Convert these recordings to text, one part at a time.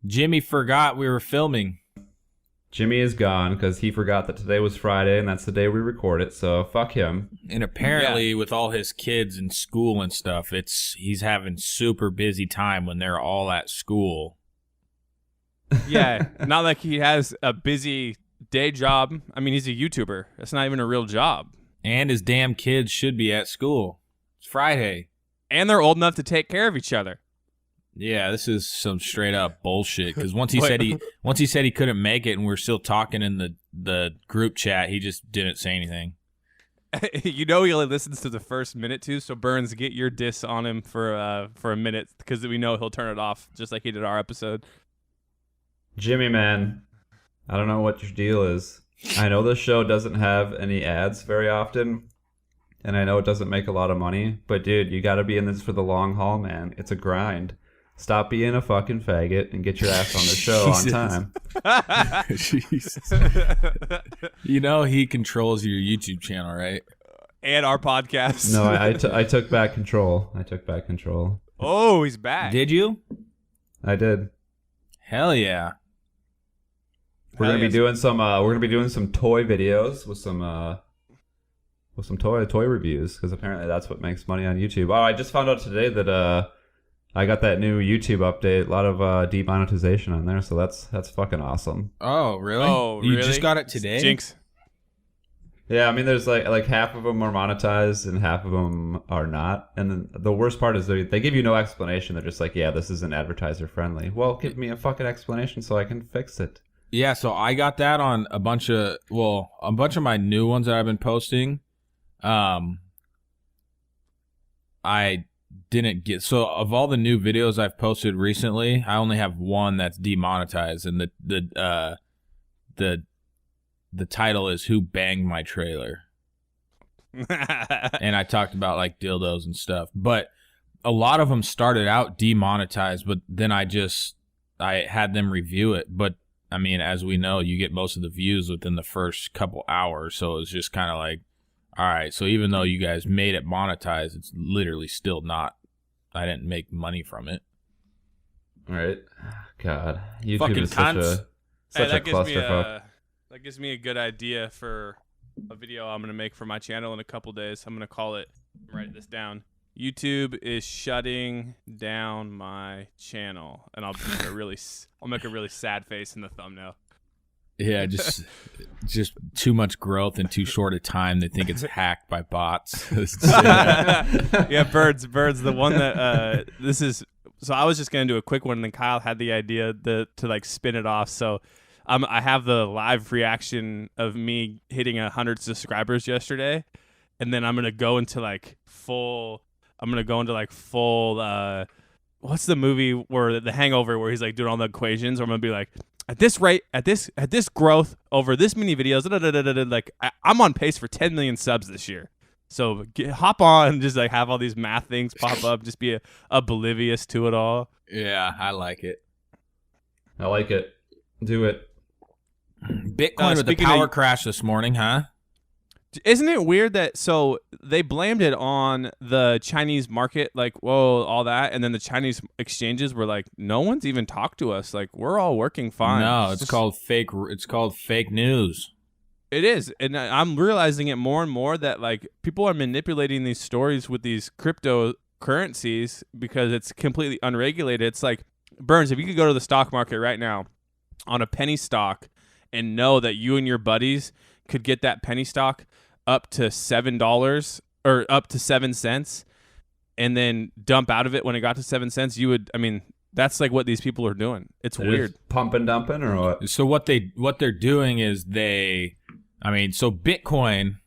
Jimmy forgot we were filming. Jimmy is gone because he forgot that today was Friday and that's the day we record it, so fuck him. And apparently with all his kids in school and stuff, he's having super busy time when they're all at school. Yeah, not like he has a busy day job. I mean, he's a YouTuber. That's not even a real job. And his damn kids should be at school. It's Friday. And they're old enough to take care of each other. Yeah, this is some straight up bullshit. Because once he said he couldn't make it, and we're still talking in the group chat, he just didn't say anything. You know he only listens to the first minute too. So Burns, get your diss on him for a minute because we know he'll turn it off just like he did our episode. Jimmy, man, I don't know what your deal is. I know this show doesn't have any ads very often, and I know it doesn't make a lot of money. But dude, you got to be in this for the long haul, man. It's a grind. Stop being a fucking faggot and get your ass on the show on time. Jesus. You know he controls your YouTube channel, right? And our podcast. No, I took back control. I took back control. Oh, he's back. Did you? I did. Hell yeah. We're gonna be doing some toy videos with some toy reviews because apparently that's what makes money on YouTube. Oh, I just found out today that I got that new YouTube update. A lot of demonetization on there, so that's fucking awesome. Oh, really? Oh, you really? just got it today? Jinx. Yeah, I mean, there's like half of them are monetized and half of them are not. And then the worst part is they give you no explanation. They're just like, yeah, this isn't advertiser friendly. Well, give me a fucking explanation so I can fix it. Yeah, so I got that on a bunch of my new ones that I've been posting. I didn't get, so of all the new videos I've posted recently, I only have one that's demonetized, and the title is "Who Banged My Trailer," and I talked about like dildos and stuff. But a lot of them started out demonetized, but then I had them review it. But I mean, as we know, you get most of the views within the first couple hours, so it's just kind of like, all right. So even though you guys made it monetized, it's literally still not. I didn't make money from it. All right. God, YouTube Fucking is such a clusterfuck. That gives me a good idea for a video I'm going to make for my channel in a couple days. I'm going to call it, write this down, YouTube is shutting down my channel. And I'll make a really sad face in the thumbnail. Yeah, just too much growth in too short a time. They think it's hacked by bots. Yeah, birds. The one that this is. So I was just gonna do a quick one, and then Kyle had the idea to like spin it off. So I have the live reaction of me hitting 100 subscribers yesterday, and then I'm gonna go into like full. What's the movie where The Hangover, where he's like doing all the equations? Or I'm gonna be like, at this rate, at this growth over this many videos, like I'm on pace for 10 million subs this year. So hop on, just like have all these math things pop up, just be oblivious to it all. Yeah, I like it. I like it. Do it. Bitcoin with the power crash this morning, huh? Isn't it weird that so they blamed it on the Chinese market, like, whoa, all that, and then the Chinese exchanges were like, no one's even talked to us, like we're all working fine. No, it's called fake news. It is, and I'm realizing it more and more that like people are manipulating these stories with these cryptocurrencies because it's completely unregulated. It's like, Burns, if you could go to the stock market right now on a penny stock and know that you and your buddies could get that penny stock up to $7 or up to 7 cents and then dump out of it when it got to 7 cents, you would, I mean, that's like what these people are doing. It's weird. Pump and dumping or what? So what they're doing is so Bitcoin,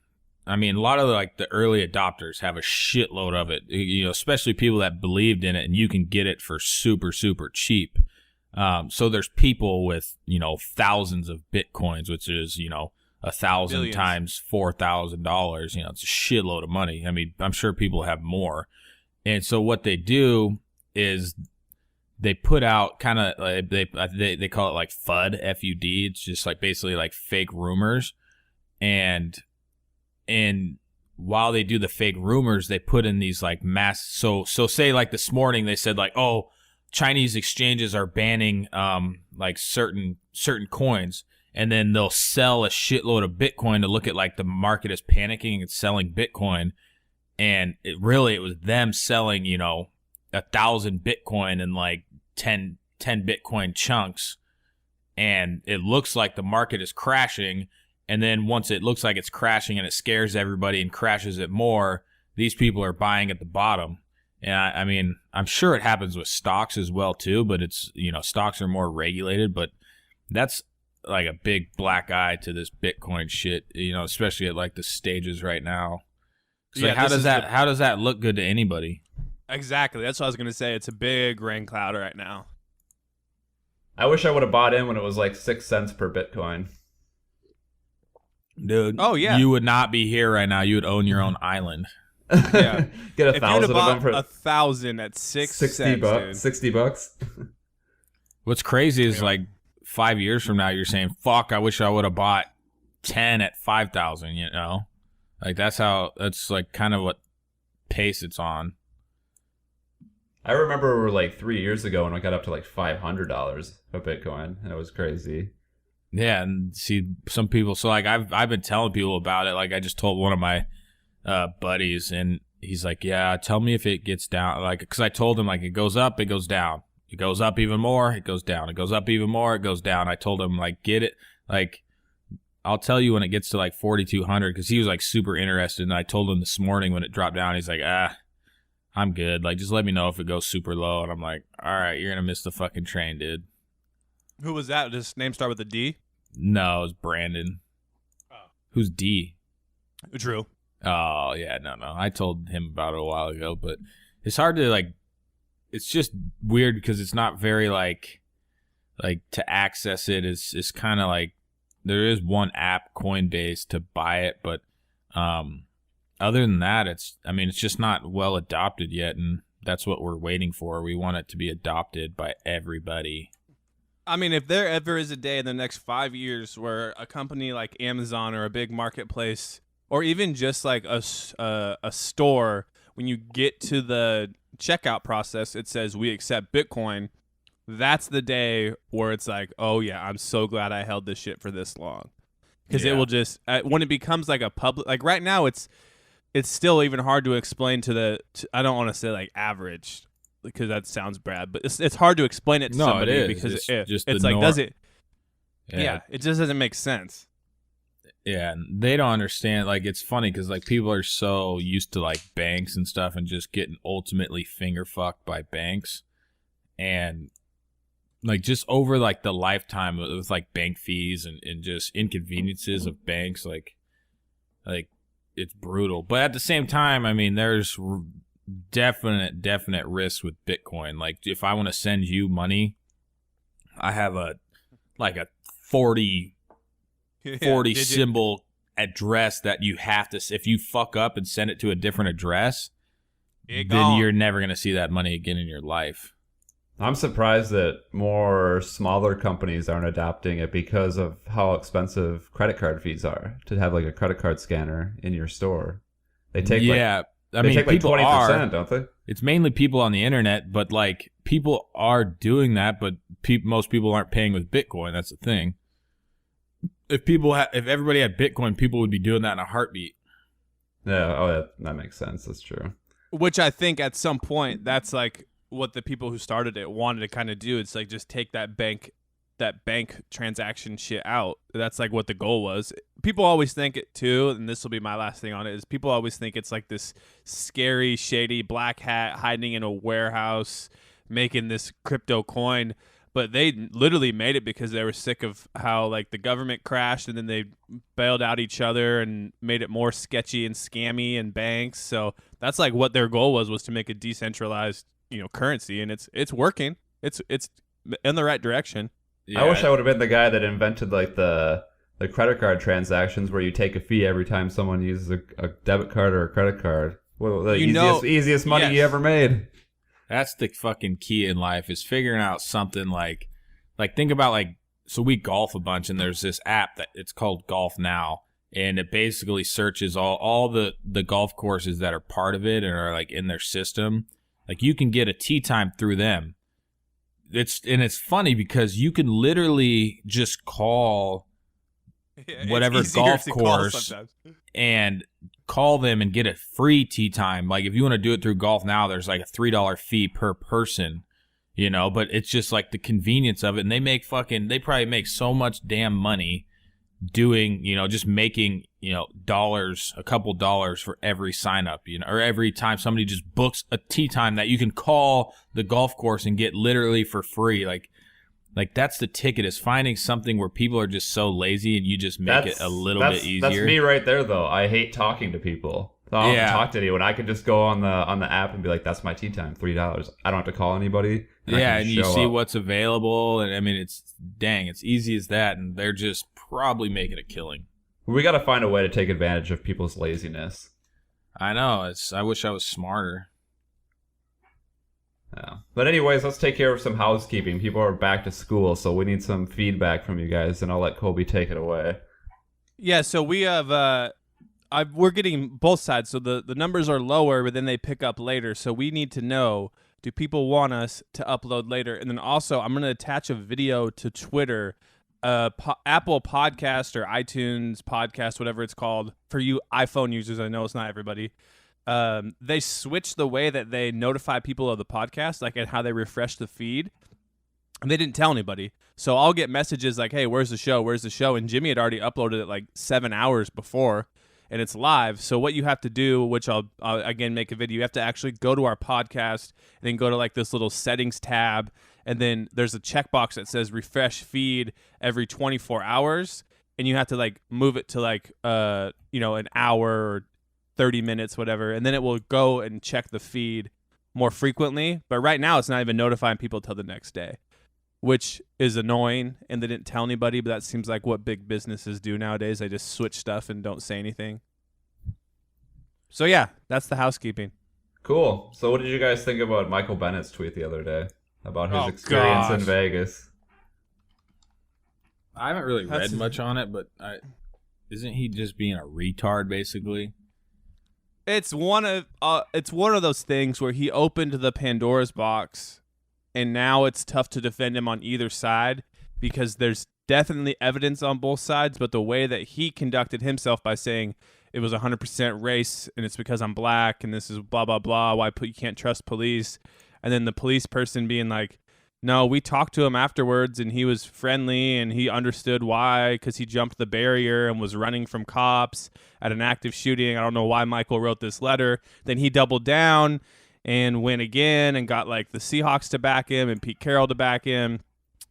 I mean, a lot of like the early adopters have a shitload of it, you know, especially people that believed in it, and you can get it for super, super cheap. So there's people with, you know, thousands of Bitcoins, which is, you know, 1,000 Billions. times $4,000. You know, it's a shitload of money. I mean, I'm sure people have more. And so what they do is they put out kind of they call it like FUD, FUD. It's just like basically like fake rumors. And while they do the fake rumors, they put in these like mass. So say like this morning they said like, oh, Chinese exchanges are banning like certain coins, and then they'll sell a shitload of Bitcoin to look at like the market is panicking and selling Bitcoin, and it was them selling 1,000 Bitcoin in like 10 Bitcoin chunks, and it looks like the market is crashing, and then once it looks like it's crashing and it scares everybody and crashes it more, these people are buying at the bottom. And I mean, I'm sure it happens with stocks as well too, but it's, stocks are more regulated, but that's like a big black eye to this Bitcoin shit, especially at like the stages right now. So how does that look good to anybody? Exactly. That's what I was going to say. It's a big rain cloud right now. I wish I would have bought in when it was like 6 cents per Bitcoin. Dude. Oh, yeah. You would not be here right now. You would own your own island. Yeah. Get 1,000 of them for 1,000 at 60 cents, bucks. $60. What's crazy is like 5 years from now, you're saying, fuck, I wish I would have bought 10 at 5,000, Like that's like kind of what pace it's on. I remember like 3 years ago when I got up to like $500 a Bitcoin, and it was crazy. Yeah, and see some people. So like I've been telling people about it. Like I just told one of my buddies, and he's like, "Yeah, tell me if it gets down." Like, because I told him like it goes up, it goes down, it goes up even more, it goes down, it goes up even more, it goes down. I told him like, get it, like. I'll tell you when it gets to like 4,200, because he was like super interested, and I told him this morning when it dropped down, he's like, I'm good. Like, just let me know if it goes super low. And I'm like, all right, you're going to miss the fucking train, dude. Who was that? Does his name start with a D? No, it was Brandon. Oh. Who's D? Drew. Oh, yeah, no. I told him about it a while ago, but it's hard to, like, it's just weird because it's not very, like to access it is kind of like, there is one app, Coinbase, to buy it, but other than that, it's just not well adopted yet, and that's what we're waiting for. We want it to be adopted by everybody. I mean, if there ever is a day in the next 5 years where a company like Amazon or a big marketplace, or even just like a store, when you get to the checkout process, it says we accept Bitcoin, that's the day where it's like, oh yeah, I'm so glad I held this shit for this long. Because it will just, when it becomes like a public, like right now it's still even hard to explain to I don't want to say like average, because that sounds bad, but it's hard to explain it to somebody. It is. Because it's like, norm. does it? Yeah, it just doesn't make sense. Yeah, and they don't understand. Like, it's funny because like people are so used to like banks and stuff and just getting ultimately finger fucked by banks, and like just over like the lifetime with like bank fees and just inconveniences of banks, like it's brutal. But at the same time, I mean, there's definite risks with Bitcoin. Like if I want to send you money, I have a 40 symbol address that you have to, if you fuck up and send it to a different address, then you're never going to see that money again in your life. I'm surprised that more smaller companies aren't adopting it because of how expensive credit card fees are to have like a credit card scanner in your store. They take like 20%, don't they? It's mainly people on the internet, but like people are doing that, but most people aren't paying with Bitcoin. That's the thing. If everybody had Bitcoin, people would be doing that in a heartbeat. Yeah, that makes sense. That's true. Which I think at some point that's like what the people who started it wanted to kind of do. It's like just take that bank transaction shit out. That's like what the goal was. People always think it too, and this will be my last thing on it, is people always think it's like this scary, shady black hat hiding in a warehouse making this crypto coin. But they literally made it because they were sick of how like the government crashed and then they bailed out each other and made it more sketchy and scammy and banks. So that's like what their goal was to make a decentralized, currency, and it's working. It's in the right direction. Yeah. I wish I would have been the guy that invented like the credit card transactions where you take a fee every time someone uses a debit card or a credit card. Well, the easiest money you ever made. That's the fucking key in life, is figuring out something like think about like, so we golf a bunch, and there's this app that it's called Golf Now, and it basically searches all the golf courses that are part of it and are like in their system. Like you can get a tee time through them, it's funny because you can literally just call whatever golf course and call them and get a free tee time. Like if you want to do it through Golf Now, there's like a $3 fee per person, you know, but it's just like the convenience of it. And they probably make so much damn money doing, you know, just making, you know, a couple dollars for every sign up, you know, or every time somebody just books a tee time that you can call the golf course and get literally for free. Like that's the ticket, is finding something where people are just so lazy and you just make it a little bit easier. That's me right there, though. I hate talking to people. So I don't have to talk to anyone. I could just go on the app and be like, "That's my tee time, $3." I don't have to call anybody. And you see what's available, and I mean, it's easy as that, and they're just probably making a killing. We got to find a way to take advantage of people's laziness. I know. I wish I was smarter. Yeah. But anyways, let's take care of some housekeeping. People are back to school, so we need some feedback from you guys, and I'll let Colby take it away. Yeah, so we have we're getting both sides. So the numbers are lower, but then they pick up later. So we need to know, do people want us to upload later? And then also, I'm going to attach a video to Twitter, Apple Podcast or iTunes Podcast, whatever it's called. For you iPhone users, I know it's not everybody. They switched the way that they notify people of the podcast, like and how they refresh the feed. And they didn't tell anybody. So I'll get messages like, "Hey, where's the show? Where's the show?" And Jimmy had already uploaded it like 7 hours before, and it's live. So what you have to do, which I'll again make a video, you have to actually go to our podcast and then go to like this little settings tab. And then there's a checkbox that says refresh feed every 24 hours. And you have to like move it to like, an hour or 30 minutes, whatever. And then it will go and check the feed more frequently. But right now it's not even notifying people till the next day, which is annoying. And they didn't tell anybody, but that seems like what big businesses do nowadays. They just switch stuff and don't say anything. So yeah, that's the housekeeping. Cool. So what did you guys think about Michael Bennett's tweet the other day about his experience in Vegas? I haven't really read much on it, but isn't he just being a retard, basically? It's one of those things where he opened the Pandora's box, and now it's tough to defend him on either side because there's definitely evidence on both sides, but the way that he conducted himself by saying it was 100% race and it's because I'm black and this is blah, blah, blah, why you can't trust police, and then the police person being like, no, we talked to him afterwards and he was friendly and he understood why, because he jumped the barrier and was running from cops at an active shooting. I don't know why Michael wrote this letter. Then he doubled down and went again and got like the Seahawks to back him and Pete Carroll to back him.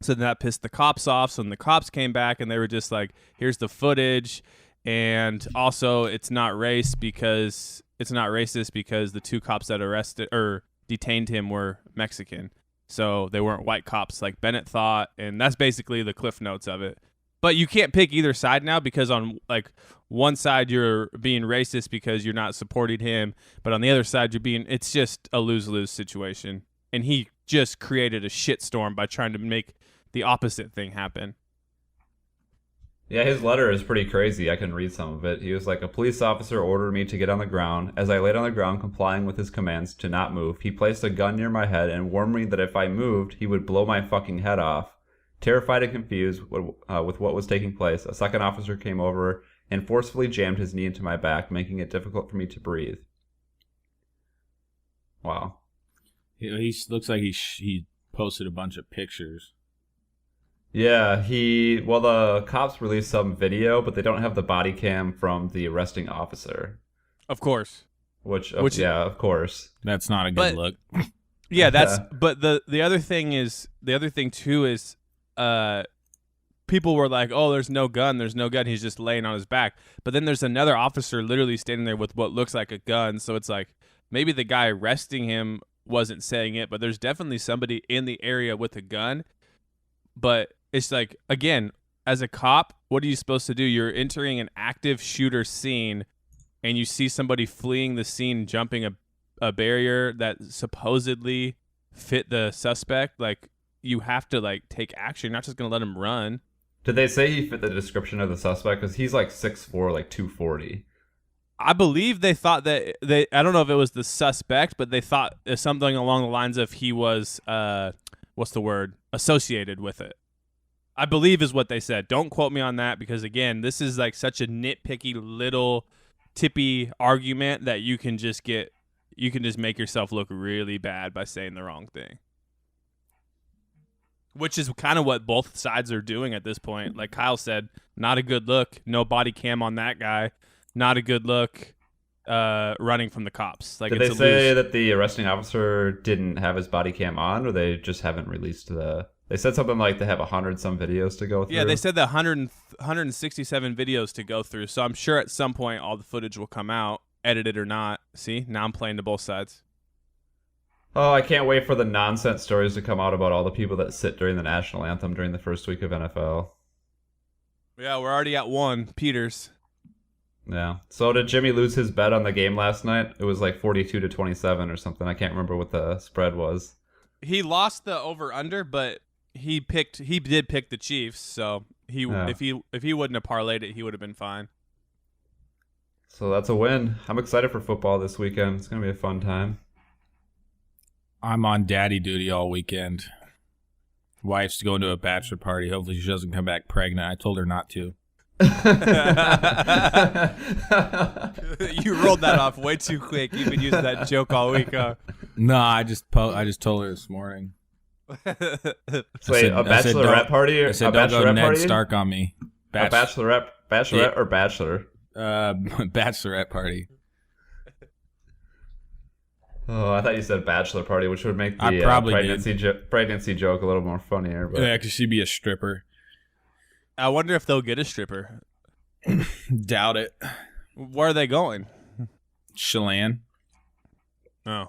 So then that pissed the cops off. So then the cops came back and they were just like, here's the footage. And also it's not racist because the two cops that arrested or detained him were Mexican. So they weren't white cops like Bennett thought, and that's basically the cliff notes of it. But you can't pick either side now because on like one side you're being racist because you're not supporting him, but on the other side it's just a lose-lose situation. And he just created a shitstorm by trying to make the opposite thing happen. Yeah, his letter is pretty crazy. I can read some of it. He was like, a police officer ordered me to get on the ground. As I laid on the ground, complying with his commands to not move, he placed a gun near my head and warned me that if I moved, he would blow my fucking head off. Terrified and confused with what was taking place, a second officer came over and forcefully jammed his knee into my back, making it difficult for me to breathe. Wow. He looks like he posted a bunch of pictures. Yeah, the cops released some video, but they don't have the body cam from the arresting officer. Of course. Which of course. That's not a good look. Yeah, but the other thing too is people were like, "Oh, there's no gun, he's just laying on his back." But then there's another officer literally standing there with what looks like a gun, so it's like maybe the guy arresting him wasn't saying it, but there's definitely somebody in the area with a gun. But it's like, again, as a cop, what are you supposed to do? You're entering an active shooter scene and you see somebody fleeing the scene, jumping a barrier that supposedly fit the suspect. Like, you have to like take action. You're not just going to let him run. Did they say he fit the description of the suspect? Because he's like 6'4", like 240. I believe they thought that I don't know if it was the suspect, but they thought something along the lines of he was what's the word, associated with it. I believe is what they said. Don't quote me on that because, again, this is like such a nitpicky little tippy argument that you can just make yourself look really bad by saying the wrong thing. Which is kind of what both sides are doing at this point. Like Kyle said, not a good look. No body cam on that guy. Not a good look running from the cops. Like, did they say that the arresting officer didn't have his body cam on, or they just haven't released the... They said something like they have 100-some videos to go through? Yeah, they said the 167 videos to go through. So I'm sure at some point all the footage will come out, edited or not. See, now I'm playing to both sides. Oh, I can't wait for the nonsense stories to come out about all the people that sit during the national anthem during the first week of NFL. Yeah, we're already at one. Peters. Yeah. So did Jimmy lose his bet on the game last night? It was like 42-27 or something. I can't remember what the spread was. He lost the over/under, but he did pick the Chiefs. So if he wouldn't have parlayed it, he would have been fine. So that's a win. I'm excited for football this weekend. It's gonna be a fun time. I'm on daddy duty all weekend. Wife's going to a bachelor party. Hopefully she doesn't come back pregnant. I told her not to. You rolled that off way too quick. You've been using that joke all week, huh? No, I just told her this morning. So wait, a bachelorette party? I said, don't go Ned Stark on me. A bachelorette or bachelor? Bachelorette party. Oh, I thought you said bachelor party, which would make the pregnancy joke a little more funnier. But. Yeah, because she'd be a stripper. I wonder if they'll get a stripper. Doubt it. Where are they going? Chelan. Oh,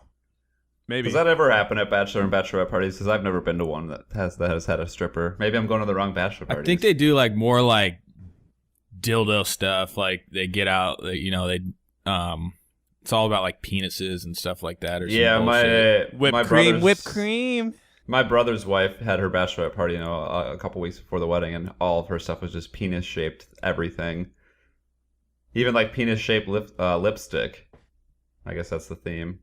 maybe. Does that ever happen at bachelor and bachelorette parties? Because I've never been to one that has had a stripper. Maybe I'm going to the wrong bachelor parties. I think they do like more like dildo stuff. Like they get out, it's all about like penises and stuff like that. Or yeah, whipped cream. My brother's wife had her bachelorette party, a couple weeks before the wedding, and all of her stuff was just penis-shaped everything. Even like penis-shaped lipstick. I guess that's the theme.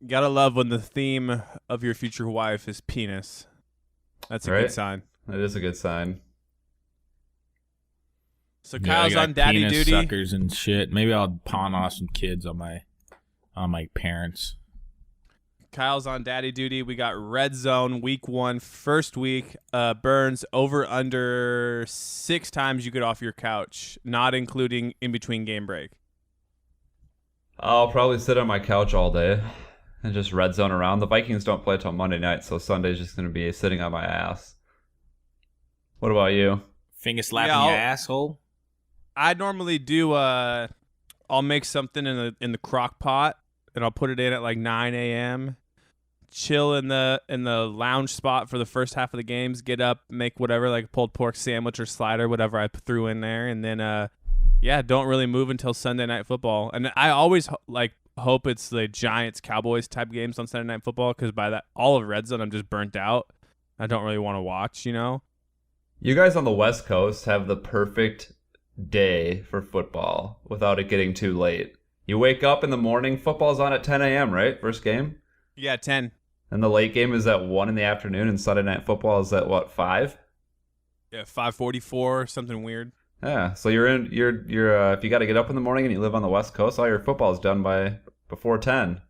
Gotta love when the theme of your future wife is penis. That's a good sign. That is a good sign. So Kyle's on daddy penis duty. Suckers and shit. Maybe I'll pawn off some kids on my parents. Kyle's on daddy duty. We got Red Zone week 1, first week. Burns over under 6 times you get off your couch, not including in between game break. I'll probably sit on my couch all day and just red zone around. The Vikings don't play till Monday night, so Sunday's just going to be sitting on my ass. What about you? Finger slapping your asshole? I normally do. I'll make something in the crock pot, and I'll put it in at like 9 a.m. Chill in the lounge spot for the first half of the games. Get up, make whatever, like a pulled pork sandwich or slider, whatever I threw in there, and then don't really move until Sunday Night Football. And I always hope it's the Giants Cowboys type games on Sunday Night Football, because by that all of Red Zone I'm just burnt out. I don't really want to watch. You guys on the West Coast have the perfect day for football without it getting too late. You wake up in the morning, football's on at 10 a.m., right? First game? Yeah, 10. And the late game is at 1 in the afternoon, and Sunday Night Football is at, what, 5? Yeah, 5:44, something weird. Yeah, so you're if you got to get up in the morning and you live on the West Coast, all your football is done before 10.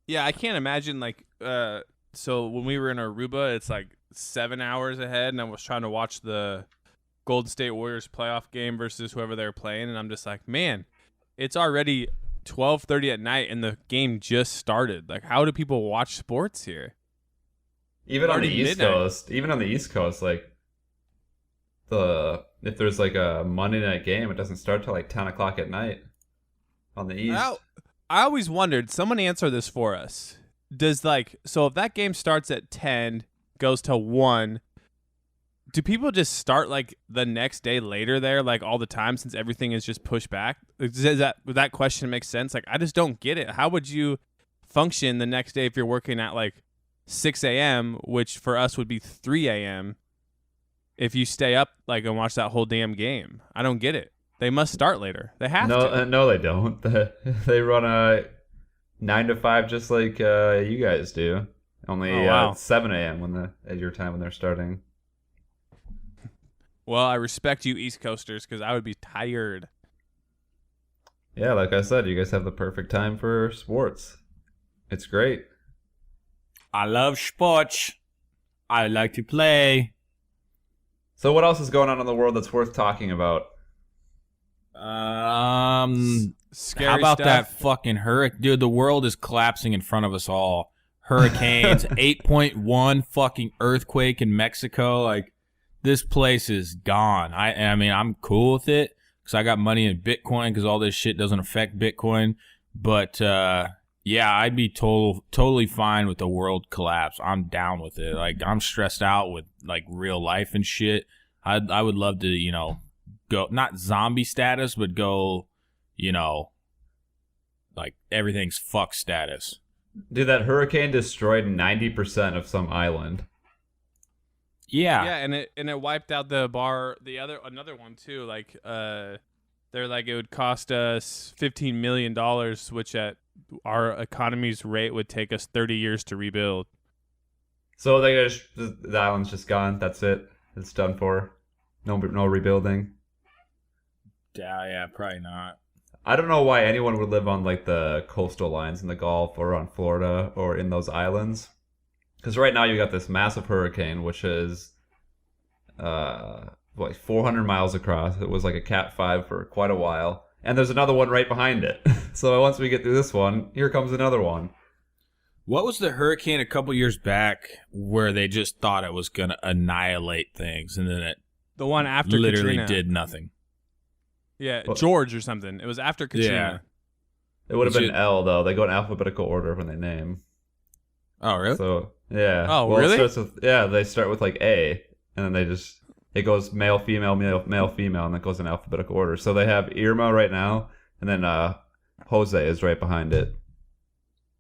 Yeah, I can't imagine, so when we were in Aruba, it's like 7 hours ahead, and I was trying to watch the Golden State Warriors playoff game versus whoever they're playing, and I'm just like, man, it's already 12:30 at night, and the game just started. Like, how do people watch sports here? Even on the East Coast, like if there's like a Monday night game, it doesn't start till like 10 o'clock at night on the East. I always wondered. Someone answer this for us. So if that game starts at 10, goes to 1. Do people just start like the next day later there, like all the time, since everything is just pushed back? Would that question make sense? Like, I just don't get it. How would you function the next day if you're working at like 6 a.m., which for us would be 3 a.m., if you stay up like and watch that whole damn game? I don't get it. They must start later. They have to. No, they don't. They run a 9 to 5 just like you guys do. Only Oh, wow. 7 a.m. at your time when they're starting. Well, I respect you East Coasters because I would be tired. Yeah, like I said, you guys have the perfect time for sports. It's great. I love sports. I like to play. So what else is going on in the world that's worth talking about? Scary How about stuff. that fucking hurricane? Dude, the world is collapsing in front of us all. Hurricanes, 8.1 fucking earthquake in Mexico. Like, this place is gone. I mean, I'm cool with it because I got money in Bitcoin because all this shit doesn't affect Bitcoin. But, yeah, I'd be totally fine with the world collapse. I'm down with it. Like, I'm stressed out with, like, real life and shit. I would love to, you know, go, not zombie status, but go, you know, like everything's fuck status. Dude, that hurricane destroyed 90% of some island. Yeah. Yeah, and it wiped out another one too. Like they're like it would cost us $15 million, which at our economy's rate would take us 30 years to rebuild. So the island's just gone. That's it. It's done for. No rebuilding. Yeah, probably not. I don't know why anyone would live on like the coastal lines in the Gulf or on Florida or in those islands. Because right now you got this massive hurricane, which is like 400 miles across. It was like a Cat 5 for quite a while. And there's another one right behind it. So once we get through this one, here comes another one. What was the hurricane a couple years back where they just thought it was going to annihilate things and then it The one after literally Katrina. did nothing? Yeah, Well- George or something. It was after Katrina. It would have been Shit. L, though. They go in alphabetical order when they name. Oh, really? So, yeah. Oh, Well, really? It starts with, yeah, they start with like A, and then it goes male, female, male, female, and then it goes in alphabetical order. So they have Irma right now, and then Jose is right behind it.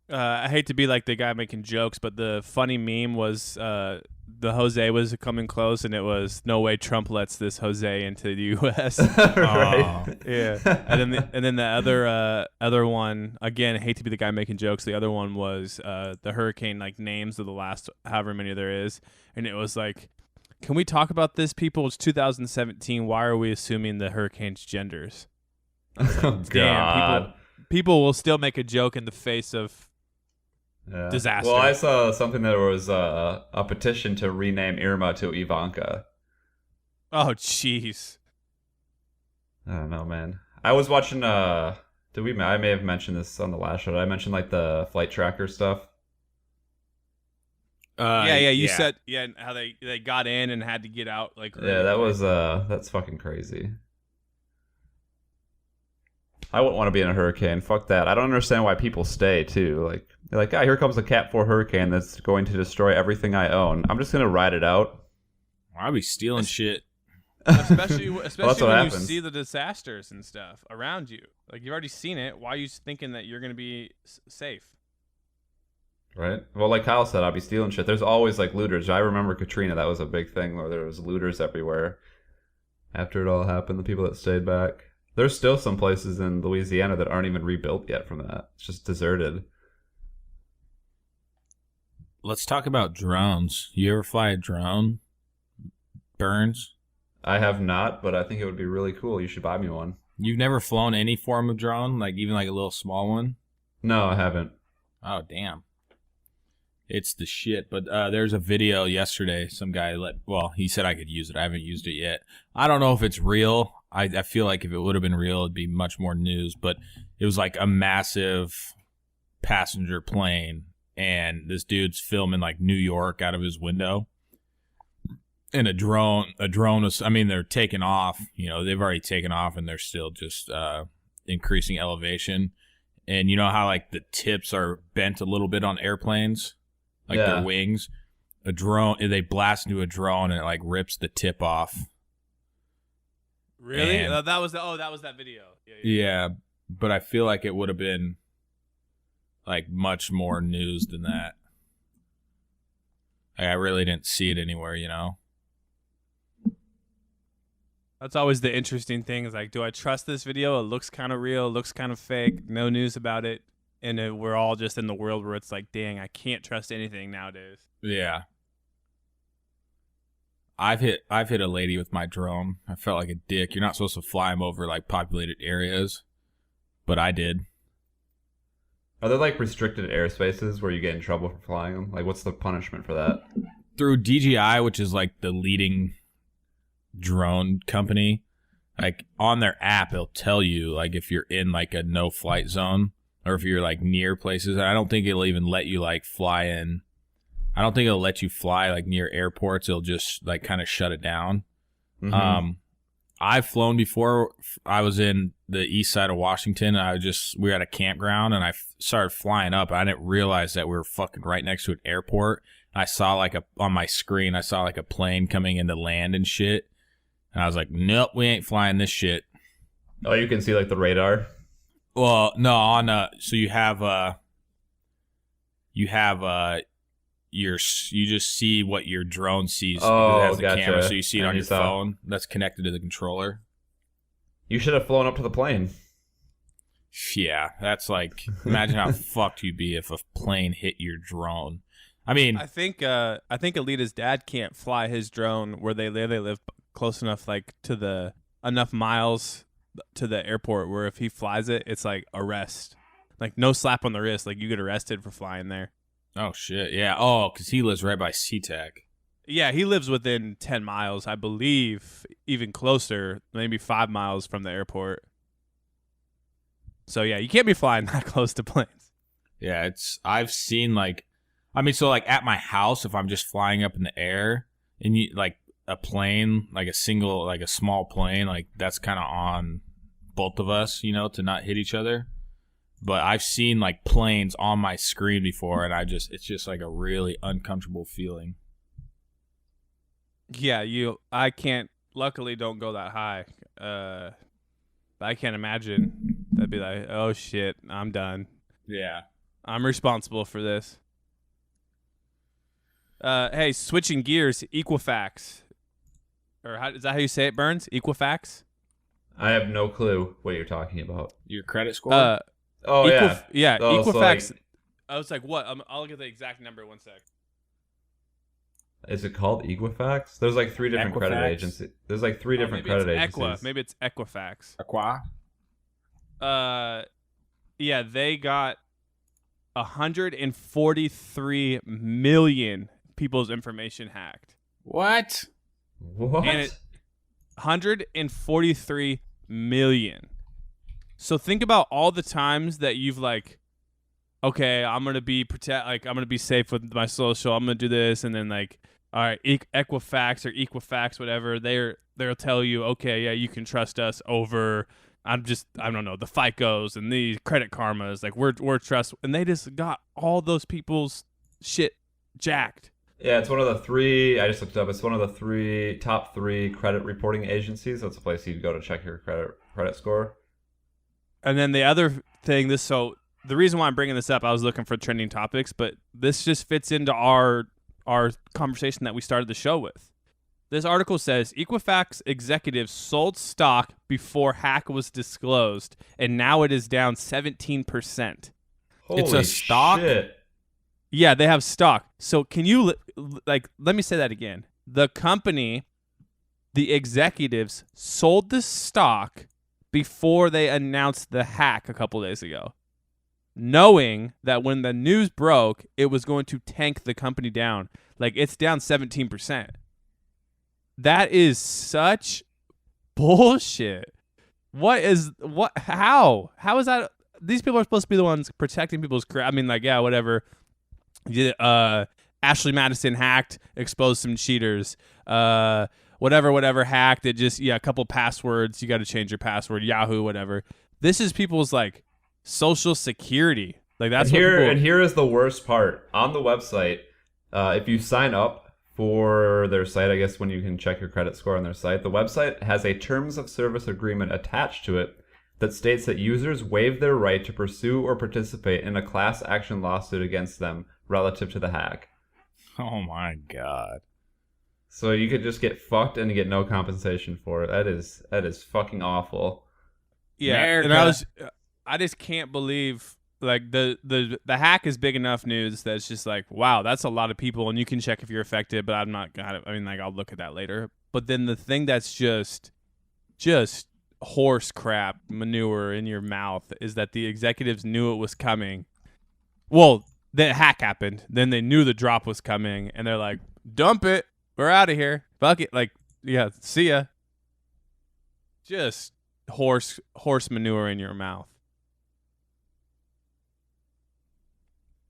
I hate to be like the guy making jokes, but the funny meme was the Jose was coming close, and it was no way Trump lets this Jose into the U.S. Right. Yeah, and then the other one again. I hate to be the guy making jokes. The other one was the hurricane like names of the last however many there is, and it was like, can we talk about this, people? It's 2017. Why are we assuming the hurricane's genders? Oh, Damn, God. people will still make a joke in the face of Yeah. disaster. Well, I saw something that was a petition to rename Irma to Ivanka. oh jeez. I don't know, man. I was watching. I may have mentioned this on the last show. Did I mentioned like the flight tracker stuff? You said how they got in and had to get out like Yeah, that was that's fucking crazy. I wouldn't want to be in a hurricane. Fuck that. I don't understand why people stay too. Like they're like, here comes a Cat 4 hurricane that's going to destroy everything I own. I'm just gonna ride it out. I'll be stealing shit. especially what when you happens. see the disasters and stuff around you. Like you've already seen it. Why are you thinking that you're gonna be safe? Right. Well, like Kyle said, I'll be stealing shit. There's always like looters. I remember Katrina. That was a big thing where there was looters everywhere. After it all happened, the people that stayed back. There's still some places in Louisiana that aren't even rebuilt yet from that. It's just deserted. Let's talk about drones. You ever fly a drone, Burns? I have not, but I think it would be really cool. You should buy me one. You've never flown any form of drone, like even like a little small one? No, I haven't. Oh, damn. It's the shit. But there's a video yesterday. Some guy he said I could use it. I haven't used it yet. I don't know if it's real. I feel like if it would have been real, it'd be much more news. But it was like a massive passenger plane, and this dude's filming like New York out of his window. And a drone was, I mean, they're taking off. You know, they've already taken off, and they're still just increasing elevation. And you know how like the tips are bent a little bit on airplanes, like their wings. A drone, they blast into a drone, and it like rips the tip off. Really? And- That was that video. Yeah, but I feel like it would have been like much more news than that. Like, I really didn't see it anywhere, you know? That's always the interesting thing. Is like, do I trust this video? It looks kind of real. It looks kind of fake. No news about it. and we're all just in the world where it's like, dang, I can't trust anything nowadays. Yeah. I've hit a lady with my drone. I felt like a dick. You're not supposed to fly them over like populated areas, but I did. Are there like restricted airspaces where you get in trouble for flying them? Like, what's the punishment for that? Through DJI, which is like the leading drone company, like on their app, it'll tell you like if you're in like a no flight zone or if you're like near places. And I don't think it'll even let you like fly in. I don't think it'll let you fly like near airports. It'll just like kind of shut it down. Mm-hmm. I've flown before. I was in the east side of Washington. And we were at a campground and I started flying up. I didn't realize that we were fucking right next to an airport. I saw like on my screen, I saw like a plane coming into land and shit. And I was like, nope, we ain't flying this shit. Oh, you can see like the radar. Well, no, so you just see what your drone sees. Oh, it has the gotcha. camera, so you see it And on you your saw. phone. That's connected to the controller. You should have flown up to the plane. Yeah, that's like, imagine how fucked you'd be if a plane hit your drone. I mean, I think Alita's dad can't fly his drone where they live. They live close enough, like to enough miles to the airport where if he flies it, it's like arrest, like no slap on the wrist, like you get arrested for flying there. oh shit, yeah. Oh, because he lives right by SeaTac. Yeah, he lives within 10 miles, I believe, even closer, maybe 5 miles from the airport. So yeah, you can't be flying that close to planes. Yeah, I've seen like, I mean, so like at my house, if I'm just flying up in the air and you like a plane, like a small plane, like that's kind of on both of us, you know, to not hit each other. But I've seen like planes on my screen before and it's just like a really uncomfortable feeling. Yeah, I can't, luckily don't go that high. But I can't imagine. That'd be like, oh shit, I'm done. Yeah. I'm responsible for this. Hey, switching gears, Equifax. Is that how you say it, Burns? Equifax? I have no clue what you're talking about. Your credit score? Oh, yeah. Yeah, Oh, so, Equifax. like, I was like, what? I'll get the exact number. 1 sec. is it called Equifax? There's like 3 different credit Equifax? agencies. There's like 3 different credit agencies. Maybe it's Equifax. Aqua? Yeah, they got 143 million people's information hacked. What? What? And 143 million. So think about all the times that you've like, okay, I'm gonna be I'm gonna be safe with my social. I'm gonna do this, and then like, all right, Equifax or Equifax, whatever. They'll tell you, okay, yeah, you can trust us over. I don't know, the FICOs and the Credit Karmas. Like we're trust, and they just got all those people's shit jacked. Yeah, it's one of the 3. I just looked it up. It's one of the top 3 credit reporting agencies. That's a place you'd go to check your credit score. And then the other thing, so the reason why I'm bringing this up, I was looking for trending topics, but this just fits into our conversation that we started the show with. This article says Equifax executives sold stock before hack was disclosed, and now it is down 17%. Holy It's a stock? shit. Yeah, they have stock. So can you let me say that again? The company, the executives sold the stock before they announced the hack a couple days ago, knowing that when the news broke, it was going to tank the company down. Like, it's down 17%. That is such bullshit. How is that? These people are supposed to be the ones protecting people's I mean, like, yeah, whatever. Ashley Madison hacked, exposed some cheaters. Whatever hacked. It just, a couple passwords. You got to change your password. Yahoo, whatever. This is people's like social security. Like that's And here is the worst part. On the website, if you sign up for their site, I guess when you can check your credit score on their site, the website has a terms of service agreement attached to it that states that users waive their right to pursue or participate in a class action lawsuit against them relative to the hack. Oh my god. So you could just get fucked and get no compensation for it. That is fucking awful. Yeah, America. and I just can't believe like the hack is big enough news that it's just like, wow, that's a lot of people, and you can check if you're affected, but I'm not gonna. I mean, like, I'll look at that later. But then the thing that's just horse crap manure in your mouth is that the executives knew it was coming. Well, the hack happened, then they knew the drop was coming, and they're like, dump it, we're out of here, fuck it, like, yeah, see ya. Just horse manure in your mouth.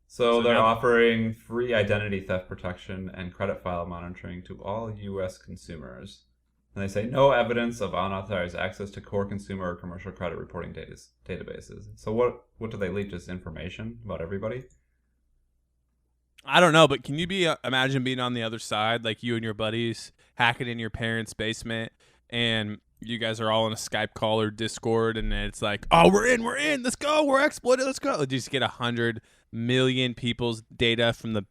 So they're now- offering free identity theft protection and credit file monitoring to all U.S. consumers. And they say no evidence of unauthorized access to core consumer or commercial credit reporting databases. So what do they leak? Just information about everybody? I don't know, but can you imagine being on the other side, like you and your buddies hacking in your parents' basement, and you guys are all in a Skype call or Discord, and it's like, oh, we're in, let's go, we're exploited, let's go. You just get 100 million people's data from the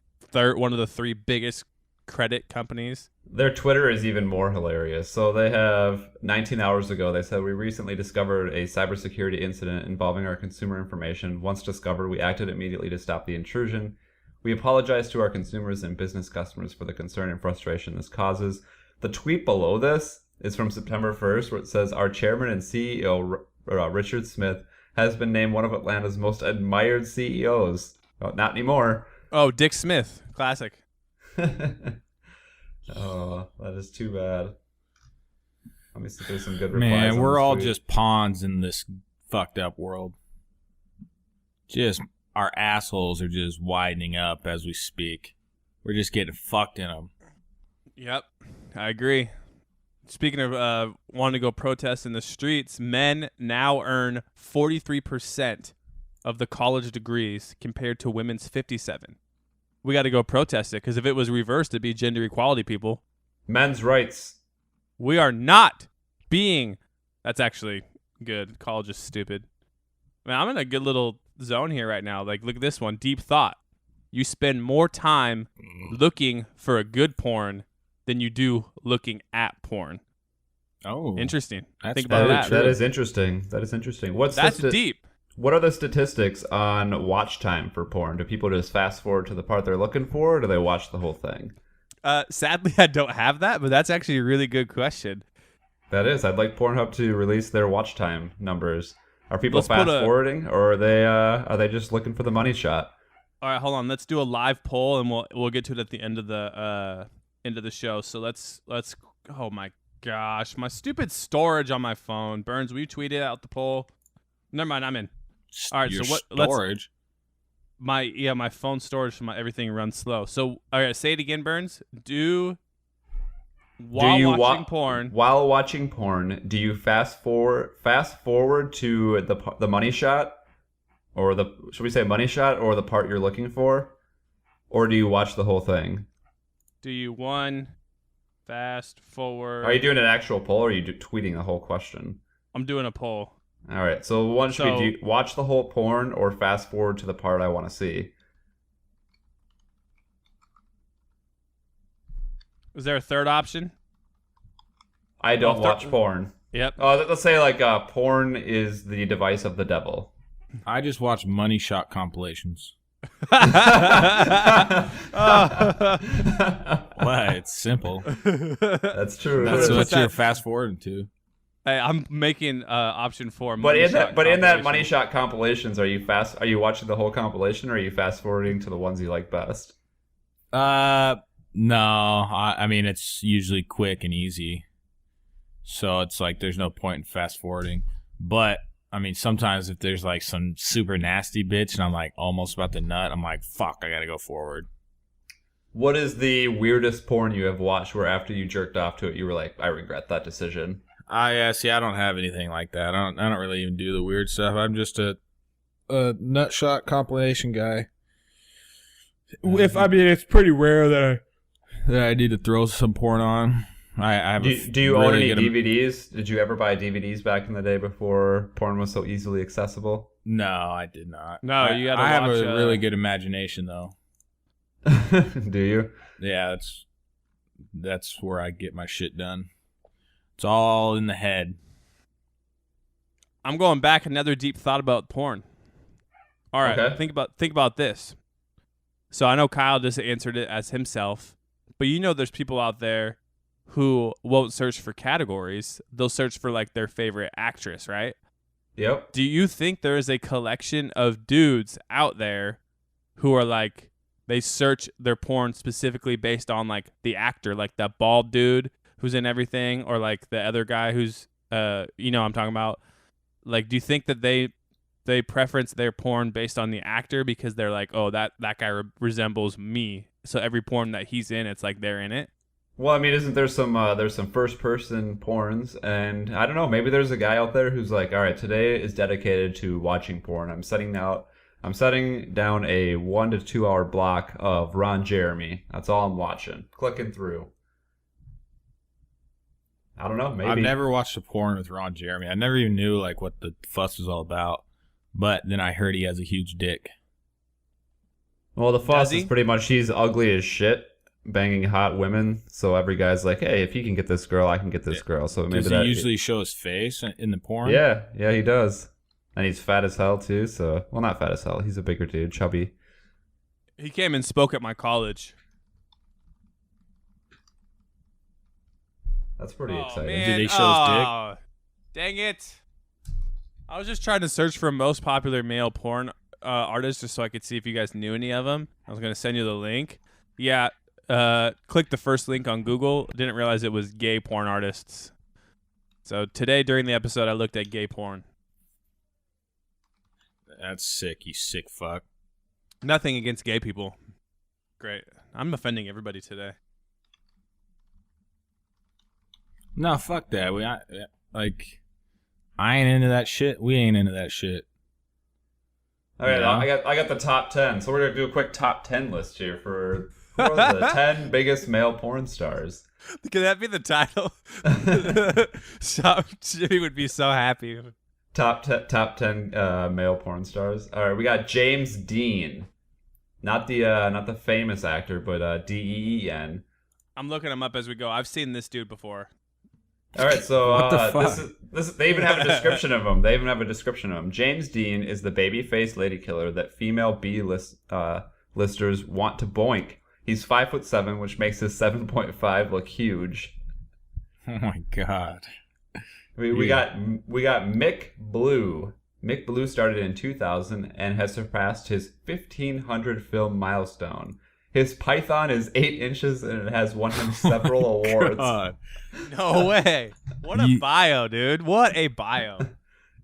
one of the 3 biggest credit companies. Their Twitter is even more hilarious. So they have 19 hours ago, they said, we recently discovered a cybersecurity incident involving our consumer information. Once discovered, we acted immediately to stop the intrusion. We apologize to our consumers and business customers for the concern and frustration this causes. The tweet below this is from September 1st, where it says, our chairman and CEO, Richard Smith, has been named one of Atlanta's most admired CEOs. Oh, not anymore. Oh, Dick Smith. Classic. Oh, that is too bad. Let me see if there's some good replies. Man, on we're this all tweet. just pawns in this fucked up world. Just our assholes are just widening up as we speak. We're just getting fucked in them. Yep, I agree. Speaking of wanting to go protest in the streets, men now earn 43% of the college degrees compared to women's 57%. We got to go protest it, because if it was reversed, it'd be gender equality, people. Men's rights. We are not being... That's actually good. College is stupid. Man, I'm in a good little zone here right now. Like, look at this one. Deep thought. You spend more time looking for a good porn than you do looking at porn. Oh, Interesting. that's Think about very that. true. That is interesting. That is interesting. That's deep. What are the statistics on watch time for porn? Do people just fast forward to the part they're looking for, or do they watch the whole thing? Sadly, I don't have that, but that's actually a really good question. That is. I'd like Pornhub to release their watch time numbers. Are people Let's put fast a- forwarding, or are they just looking for the money shot? All right, hold on. Let's do a live poll, and we'll get to it at the end of the show. So let's. Oh my gosh, my stupid storage on my phone. Burns, will you tweet it out the poll? Never mind, I'm in. All right, Your so what? storage? My phone storage from everything runs slow. So all right, say it again, Burns. While watching porn. While watching porn, do you fast forward to the money shot, or should we say money shot, or the part you're looking for, or do you watch the whole thing? Do you fast forward? Are you doing an actual poll, or are you tweeting the whole question? I'm doing a poll. All right, so one should be, do you watch the whole porn or fast forward to the part I want to see? Is there a third option? I don't watch porn. Yep. Let's say porn is the device of the devil. I just watch money shot compilations. Why? It's simple. That's true. That's Put what that- you're fast forwarding to. Hey, I'm making option 4. But in that compilation. money shot compilations, are you watching the whole compilation, or are you fast forwarding to the ones you like best? No. I mean, it's usually quick and easy. So it's like there's no point in fast forwarding. But I mean, sometimes if there's like some super nasty bitch and I'm like almost about to nut, I'm like, fuck, I gotta go forward. What is the weirdest porn you have watched where after you jerked off to it, you were like, I regret that decision? See, I don't have anything like that. I don't really even do the weird stuff. I'm just a nut shot compilation guy. If I mean, it's pretty rare that I need to throw some porn on. I have. Do you own any DVDs? Did you ever buy DVDs back in the day before porn was so easily accessible? No, I did not. No, you gotta I have watch, a really good imagination, though. Do you? Yeah, that's where I get my shit done. It's all in the head. I'm going back another deep thought about porn. All right, Okay. think about this. So I know Kyle just answered it as himself, but there's people out there who won't search for categories. They'll search for like their favorite actress, right? Yep. Do you think there is a collection of dudes out there who are like, they search their porn specifically based on like the actor, like that bald dude who's in everything, or like the other guy who's, I'm talking about? Like, do you think that they preference their porn based on the actor because they're like, oh, that guy resembles me, so every porn that he's in, it's like they're in it? Well, I mean, isn't there some there's some first person porns, and I don't know, maybe there's a guy out there who's like, all right, today is dedicated to watching porn. I'm setting down a 1 to 2 hour block of Ron Jeremy. That's all I'm watching, clicking through. I don't know, maybe. I've never watched a porn with Ron Jeremy. I never even knew like what the fuss was all about. But then I heard he has a huge dick. Well, the fuss Does he? is pretty much he's ugly as shit, banging hot women. So every guy's like, hey, if he can get this girl, I can get this girl. So maybe Does he usually show his face in the porn? Yeah, he does. And he's fat as hell too. So, well, not fat as hell. He's a bigger dude, chubby. He came and spoke at my college. That's pretty exciting. Man. Did he show his dick? Dang it. I was just trying to search for most popular male porn artists just so I could see if you guys knew any of them. I was going to send you the link. Yeah, click the first link on Google. Didn't realize it was gay porn artists. So today during the episode, I looked at gay porn. That's sick, you sick fuck. Nothing against gay people. Great. I'm offending everybody today. No, fuck that. I ain't into that shit. We ain't into that shit. All right, Yeah. I got the top 10. So we're going to do a quick top 10 list here for the 10 biggest male porn stars. Can that be the title? Jimmy would be so happy. Top 10 male porn stars. All right, we got James Dean. Not the famous actor, but Deen. I'm looking him up as we go. I've seen this dude before. All right, so What the fuck? This they even have a description of him. James Dean is the baby-faced lady killer that female listers want to boink. He's 5'7", which makes his 7.5 look huge. Oh my god. We got Mick Blue. Mick Blue started in 2000 and has surpassed his 1,500 film milestone. His python is 8 inches and it has won him several awards. God. No way. What a bio, dude. What a bio.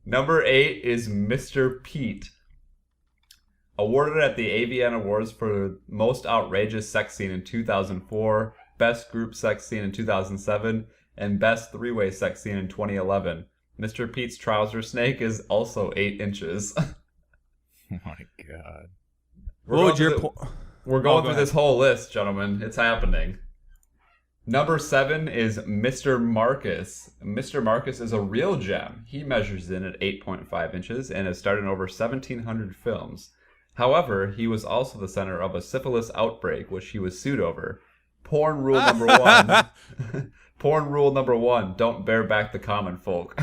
Number 8 is Mr. Pete. Awarded at the AVN Awards for Most Outrageous Sex Scene in 2004, Best Group Sex Scene in 2007, and Best Three-Way Sex Scene in 2011. Mr. Pete's trouser snake is also 8 inches. Oh my god. We're going through this whole list, gentlemen. It's happening. Number 7 is Mr. Marcus. Mr. Marcus is a real gem. He measures in at 8.5 inches and has starred in over 1,700 films. However, he was also the center of a syphilis outbreak, which he was sued over. Porn rule number 1. Porn rule number 1. Don't bear back the common folk.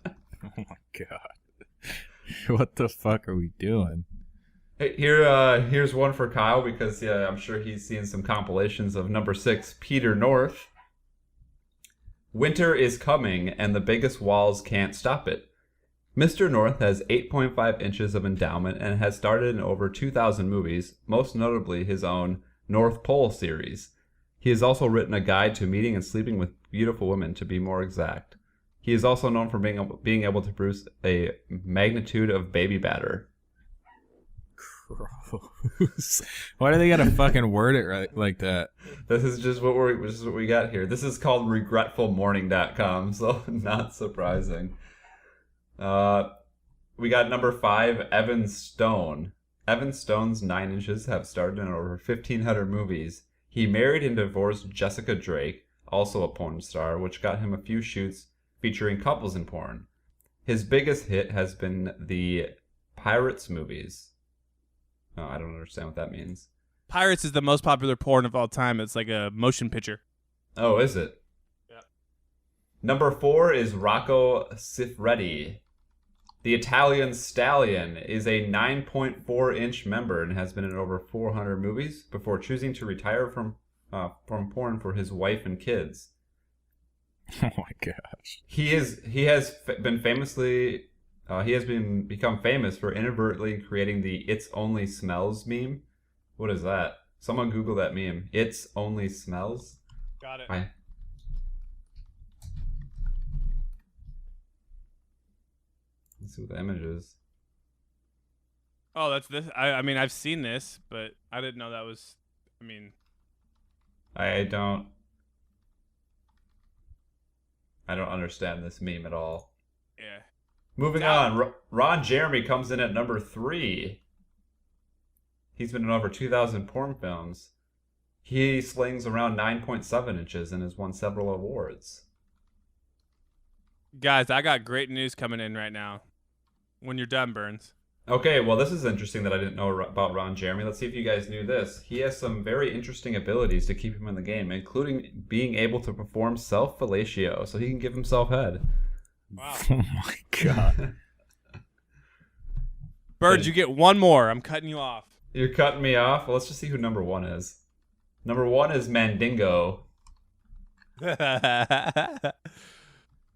Oh my god. What the fuck are we doing? Hey, here's one for Kyle because I'm sure he's seen some compilations of number 6, Peter North. Winter is coming and the biggest walls can't stop it. Mr. North has 8.5 inches of endowment and has starred in over 2,000 movies, most notably his own North Pole series. He has also written a guide to meeting and sleeping with beautiful women, to be more exact. He is also known for being able to produce a magnitude of baby batter. Gross. Why do they gotta fucking word it right like that? This is what we got here. This is called regretfulmorning.com, so not surprising. We got number 5, Evan Stone. Evan Stone's 9 inches have starred in over 1,500 movies. He married and divorced Jessica Drake, also a porn star, which got him a few shoots featuring couples in porn. His biggest hit has been the Pirates movies. Oh, I don't understand what that means. Pirates is the most popular porn of all time. It's like a motion picture. Oh, is it? Yeah. Number 4 is Rocco Siffredi. The Italian Stallion is a 9.4-inch member and has been in over 400 movies before choosing to retire from porn for his wife and kids. Oh my gosh. He has become famous for inadvertently creating the "It's Only Smells" meme. What is that? Someone Google that meme. It's only smells. Got it. Let's see what the image is. Oh, that's this. I mean, I've seen this, but I didn't know that was. I mean, I don't understand this meme at all. yeah. Moving on, Ron Jeremy comes in at number 3. He's been in over 2,000 porn films. He slings around 9.7 inches and has won several awards. Guys, I got great news coming in right now. When you're done, Burns. Okay, well, this is interesting that I didn't know about Ron Jeremy. Let's see if you guys knew this. He has some very interesting abilities to keep him in the game, including being able to perform self-fellatio, so he can give himself head. Wow. Oh my god. Burns, you get one more. I'm cutting you off. You're cutting me off? Well, let's just see who number 1 is. Number 1 is Mandingo.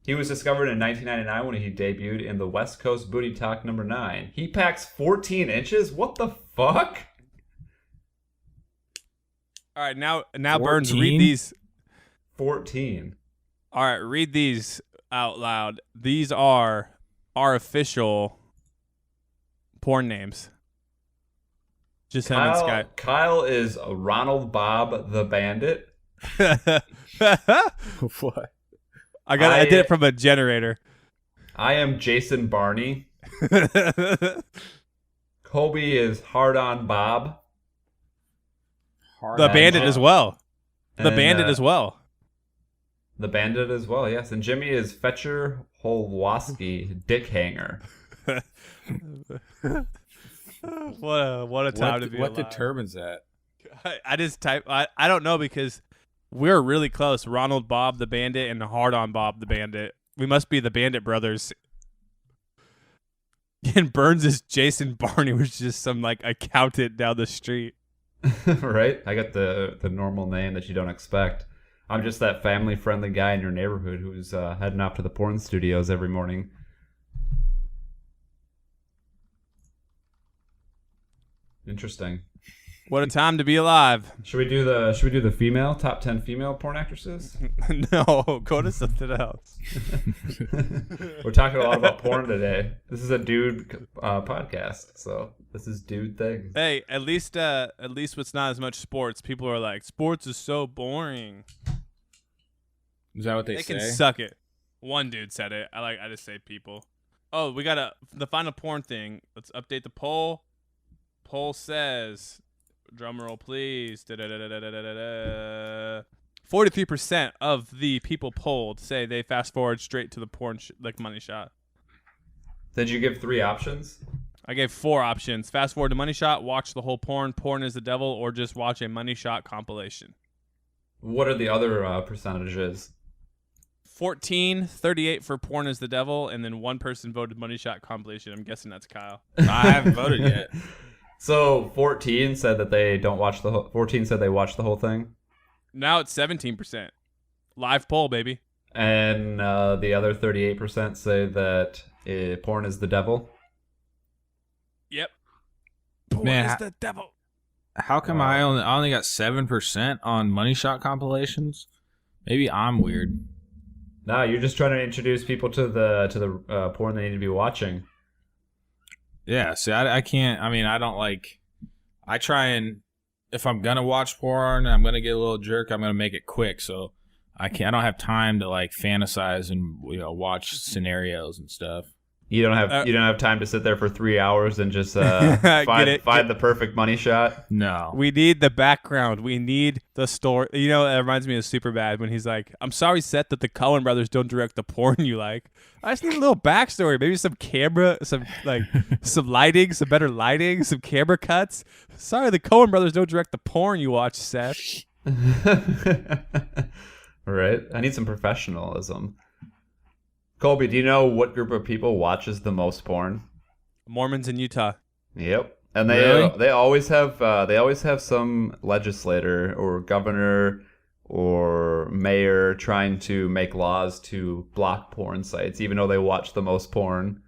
He was discovered in 1999 when he debuted in the West Coast Booty Talk number 9. He packs 14 inches? What the fuck? All right, now 14? Burns, read these. 14. All right, read these out loud. These are our official porn names. Just him and Sky. Kyle is Ronald Bob the Bandit. What? I did it from a generator. I am Jason Barney. Colby is Hard On Bob. The Bandit as well. The And, Bandit as well. The Bandit as well, yes. And Jimmy is Fetcher Holwoski, Dick Hanger. What a time to be What alive. determines that? I just type. I don't know because we're really close. Ronald Bob the Bandit and Hard On Bob the Bandit. We must be the Bandit brothers. And Burns is Jason Barney, which is just some like accountant down the street. Right? I got the normal name that you don't expect. I'm just that family-friendly guy in your neighborhood who's heading off to the porn studios every morning. Interesting. What a time to be alive. Should we do the female top 10 female porn actresses? No, go to something else. We're talking a lot about porn today. This is a dude podcast, so this is dude things. Hey, at least it's not as much sports. People are like, sports is so boring. Is that what they They say? can suck it. One dude said it. I just say people. Oh, we got the final porn thing. Let's update the poll. Poll says, drum roll please. 43% of the people polled say they fast forward straight to the porn money shot. Did you give 3 options? I gave 4 options. Fast forward to money shot, watch the whole porn is the devil, or just watch a money shot compilation. What are the other percentages? 14, 38 for porn is the devil, and then one person voted money shot compilation. I'm guessing that's Kyle. I haven't voted yet. So 14 said that they don't watch the 14 said they watched the whole thing. Now it's 17%. Live poll, baby. And the other 38% say that porn is the devil. Yep. Porn Man, is the devil. How come I only got 7% on money shot compilations? Maybe I'm weird. No, you're just trying to introduce people to the porn they need to be watching. Yeah, see, I can't. I mean, I don't like. I try and if I'm gonna watch porn, I'm gonna get a little jerk. I'm gonna make it quick, so I don't have time to like fantasize and watch scenarios and stuff. You don't have time to sit there for 3 hours and just find the perfect money shot. No, We need the background. We need the story. It reminds me of Superbad when he's like, I'm sorry, Seth, that the Coen brothers don't direct the porn you like. I just need a little backstory. Maybe some camera, some lighting, some better lighting, some camera cuts. Sorry, the Coen brothers don't direct the porn you watch, Seth. Right? I need some professionalism. Colby, do you know what group of people watches the most porn? Mormons in Utah. Yep. And Really? they always have some legislator or governor or mayor trying to make laws to block porn sites, even though they watch the most porn.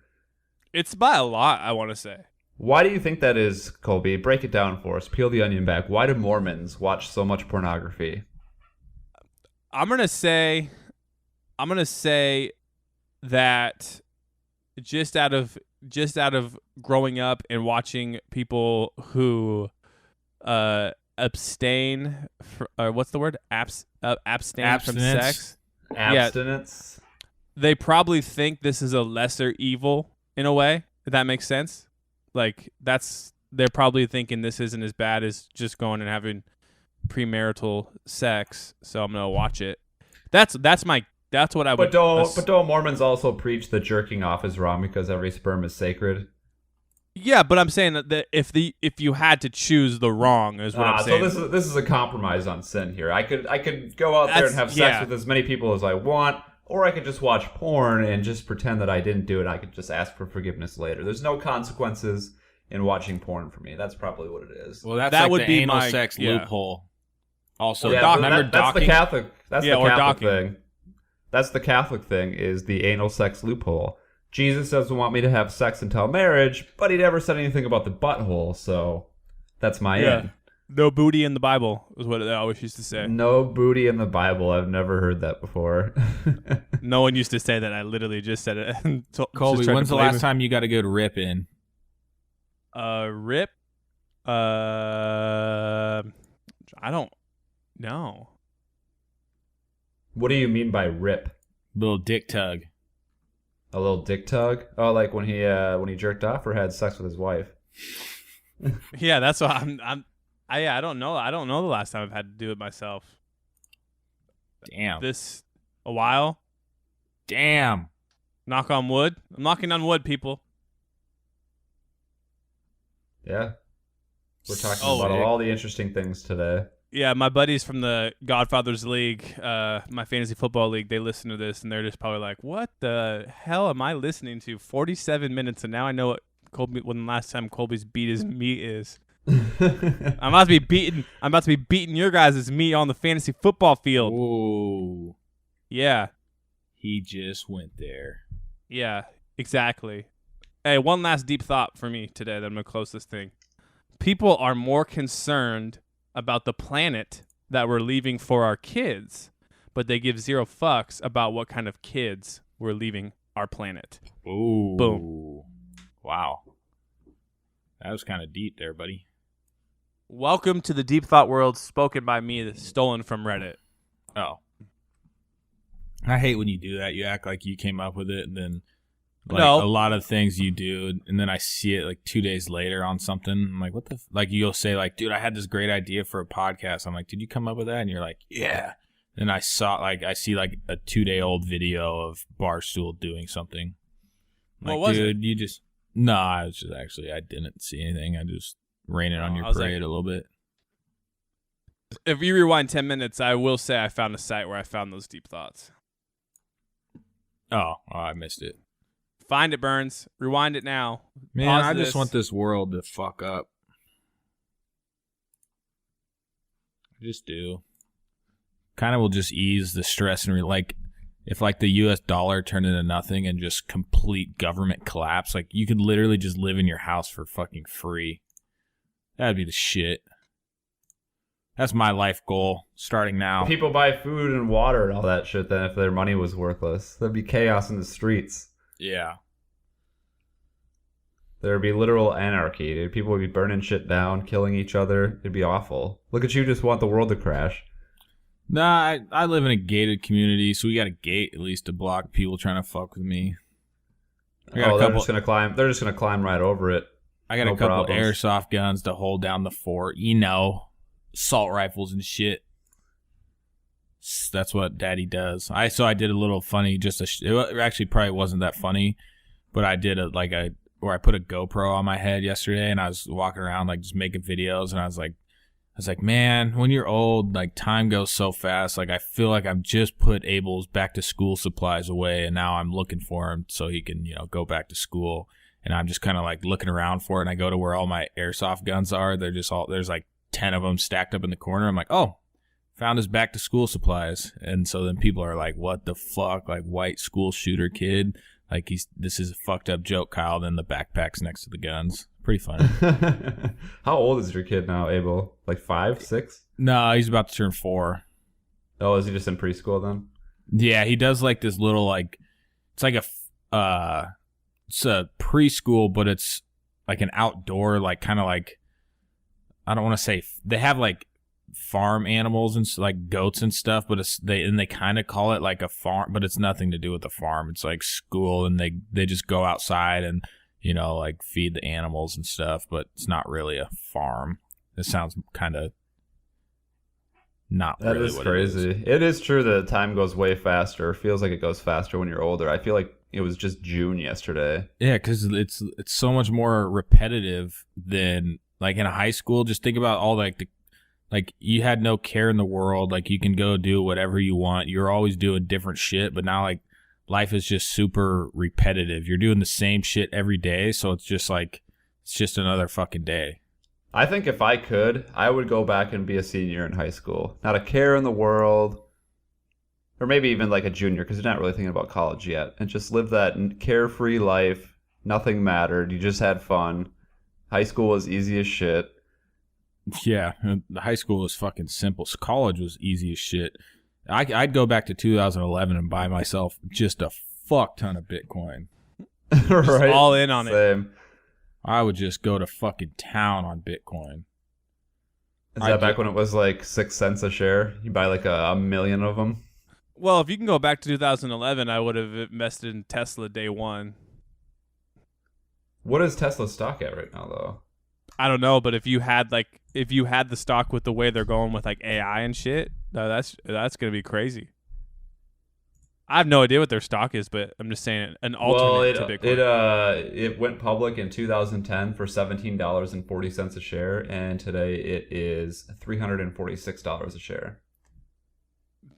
It's by a lot, I want to say. Why do you think that is, Colby? Break it down for us. Peel the onion back. Why do Mormons watch so much pornography? I'm gonna say that just out of growing up and watching people who abstain what's the word? Abstain from Abstinence. sex. Abstinence? They probably think this is a lesser evil in a way, if that makes sense. Like they're probably thinking this isn't as bad as just going and having premarital sex, so I'm gonna watch it. That's what I would. But don't Mormons also preach that jerking off is wrong because every sperm is sacred? Yeah, but I'm saying that if you had to choose the wrong is what I'm saying. So this is a compromise on sin here. I could go out there and have sex with as many people as I want, or I could just watch porn and just pretend that I didn't do it. And I could just ask for forgiveness later. There's no consequences in watching porn for me. That's probably what it is. Well, that's That like would the be anal my- sex yeah. loophole. Also, Yeah, remember that's the docking? Catholic. That's Yeah, the or Catholic docking. thing. That's the Catholic thing. Is the anal sex loophole. Jesus doesn't want me to have sex until marriage, but he never said anything about the butthole. So that's my in. No booty in the Bible is what they always used to say. No booty in the Bible. I've never heard that before. No one used to say that. I literally just said it. Colby, when's the last time you got a good rip in? Rip? I don't know. What do you mean by rip? Little dick tug. A little dick tug? Oh, like when he jerked off or had sex with his wife? Yeah, that's what I don't know. I don't know the last time I've had to do it myself. Damn. A while. Damn. Knock on wood. I'm knocking on wood, people. Yeah. We're talking Oh, about sick. all the interesting things today. Yeah, my buddies from the Godfathers League, my fantasy football league, they listen to this and they're just probably like, "What the hell am I listening to? 47 minutes and now I know what when the last time Colby's beat his meat is." I'm about to be beating your guys' meat on the fantasy football field. Ooh. Yeah. He just went there. Yeah, exactly. Hey, one last deep thought for me today that I'm going to close this thing. People are more concerned about the planet that we're leaving for our kids, but they give zero fucks about what kind of kids we're leaving our planet. Ooh. Boom. Wow. That was kind of deep there, buddy. Welcome to the deep thought world spoken by me that's stolen from Reddit. Oh. I hate when you do that. You act like you came up with it, and then a lot of things you do, and then I see it like 2 days later on something. I'm like, what the like you'll say like, dude, I had this great idea for a podcast. I'm like, did you come up with that? And you're like, yeah. And I see like a 2-day-old video of Barstool doing something. I'm What like, was dude, you just I was just I didn't see anything. I just rain it on your I was parade like- a little bit. If you rewind 10 minutes, I will say I found a site where I found those deep thoughts. Oh, I missed it. Find it, Burns. Rewind it now. Man, Pause I just this. want this world to fuck up. I just do. Kind of will just ease the stress and if like the US dollar turned into nothing and just complete government collapse, like you could literally just live in your house for fucking free. That'd be the shit. That's my life goal starting now. People buy food and water and all that shit then if their money was worthless. There'd be chaos in the streets. Yeah. There'd be literal anarchy, dude. People would be burning shit down, killing each other. It'd be awful. Look at you, just want the world to crash. Nah, I live in a gated community, so we got a gate at least to block people trying to fuck with me. They're just gonna climb. They're just gonna climb right over it. I got No a couple problems. airsoft guns to hold down the fort. Assault rifles and shit. That's what Daddy does. I did a little funny. It actually probably wasn't that funny, but I did where I put a GoPro on my head yesterday, and I was walking around like just making videos, and I was like, was like, man, when you're old, like time goes so fast. Like I feel like I've just put Abel's back to school supplies away, and now I'm looking for him so he can, go back to school. And I'm just kind of like looking around for it. And I go to where all my airsoft guns are. They're just there's like 10 of them stacked up in the corner. I'm like, oh, found his back to school supplies. And so then people are like, what the fuck? Like white school shooter kid. Like this is a fucked up joke, Kyle. Then the backpack's next to the guns. Pretty funny. How old is your kid now, Abel? Like 5, 6? No, he's about to turn 4. Oh, is he just in preschool then? Yeah, he does like this little it's like it's a preschool, but it's like an outdoor, like kind of like, I don't want to say, they have like farm animals and like goats and stuff, but they kind of call it like a farm, but it's nothing to do with the farm. It's like school, and they just go outside and like feed the animals and stuff, but it's not really a farm. It sounds kind of not that really is what crazy. it is. It is true that time goes way faster. It feels like it goes faster when you're older. I feel like it was just June yesterday. Yeah, because it's so much more repetitive than like in a high school. Just think about all like you had no care in the world. Like you can go do whatever you want. You're always doing different shit, but now like life is just super repetitive. You're doing the same shit every day, so it's just like it's just another fucking day. I think if I could, I would go back and be a senior in high school. Not a care in the world. Or maybe even like a junior, because you're not really thinking about college yet. And just live that carefree life. Nothing mattered. You just had fun. High school was easy as shit. Yeah, the high school was fucking simple. College was easy as shit. I'd go back to 2011 and buy myself just a fuck ton of Bitcoin. Right? All in on it. Same. I would just go to fucking town on Bitcoin. Is that back when it was like 6 cents a share? You buy like a million of them? Well, if you can go back to 2011, I would have invested in Tesla day one. What is Tesla's stock at right now, though? I don't know, but if you had the stock with the way they're going with like AI and shit, that's gonna be crazy. I have no idea what their stock is, but I'm just saying an alternate to Bitcoin. It went public in 2010 for $17.40 a share, and today it is $346 a share.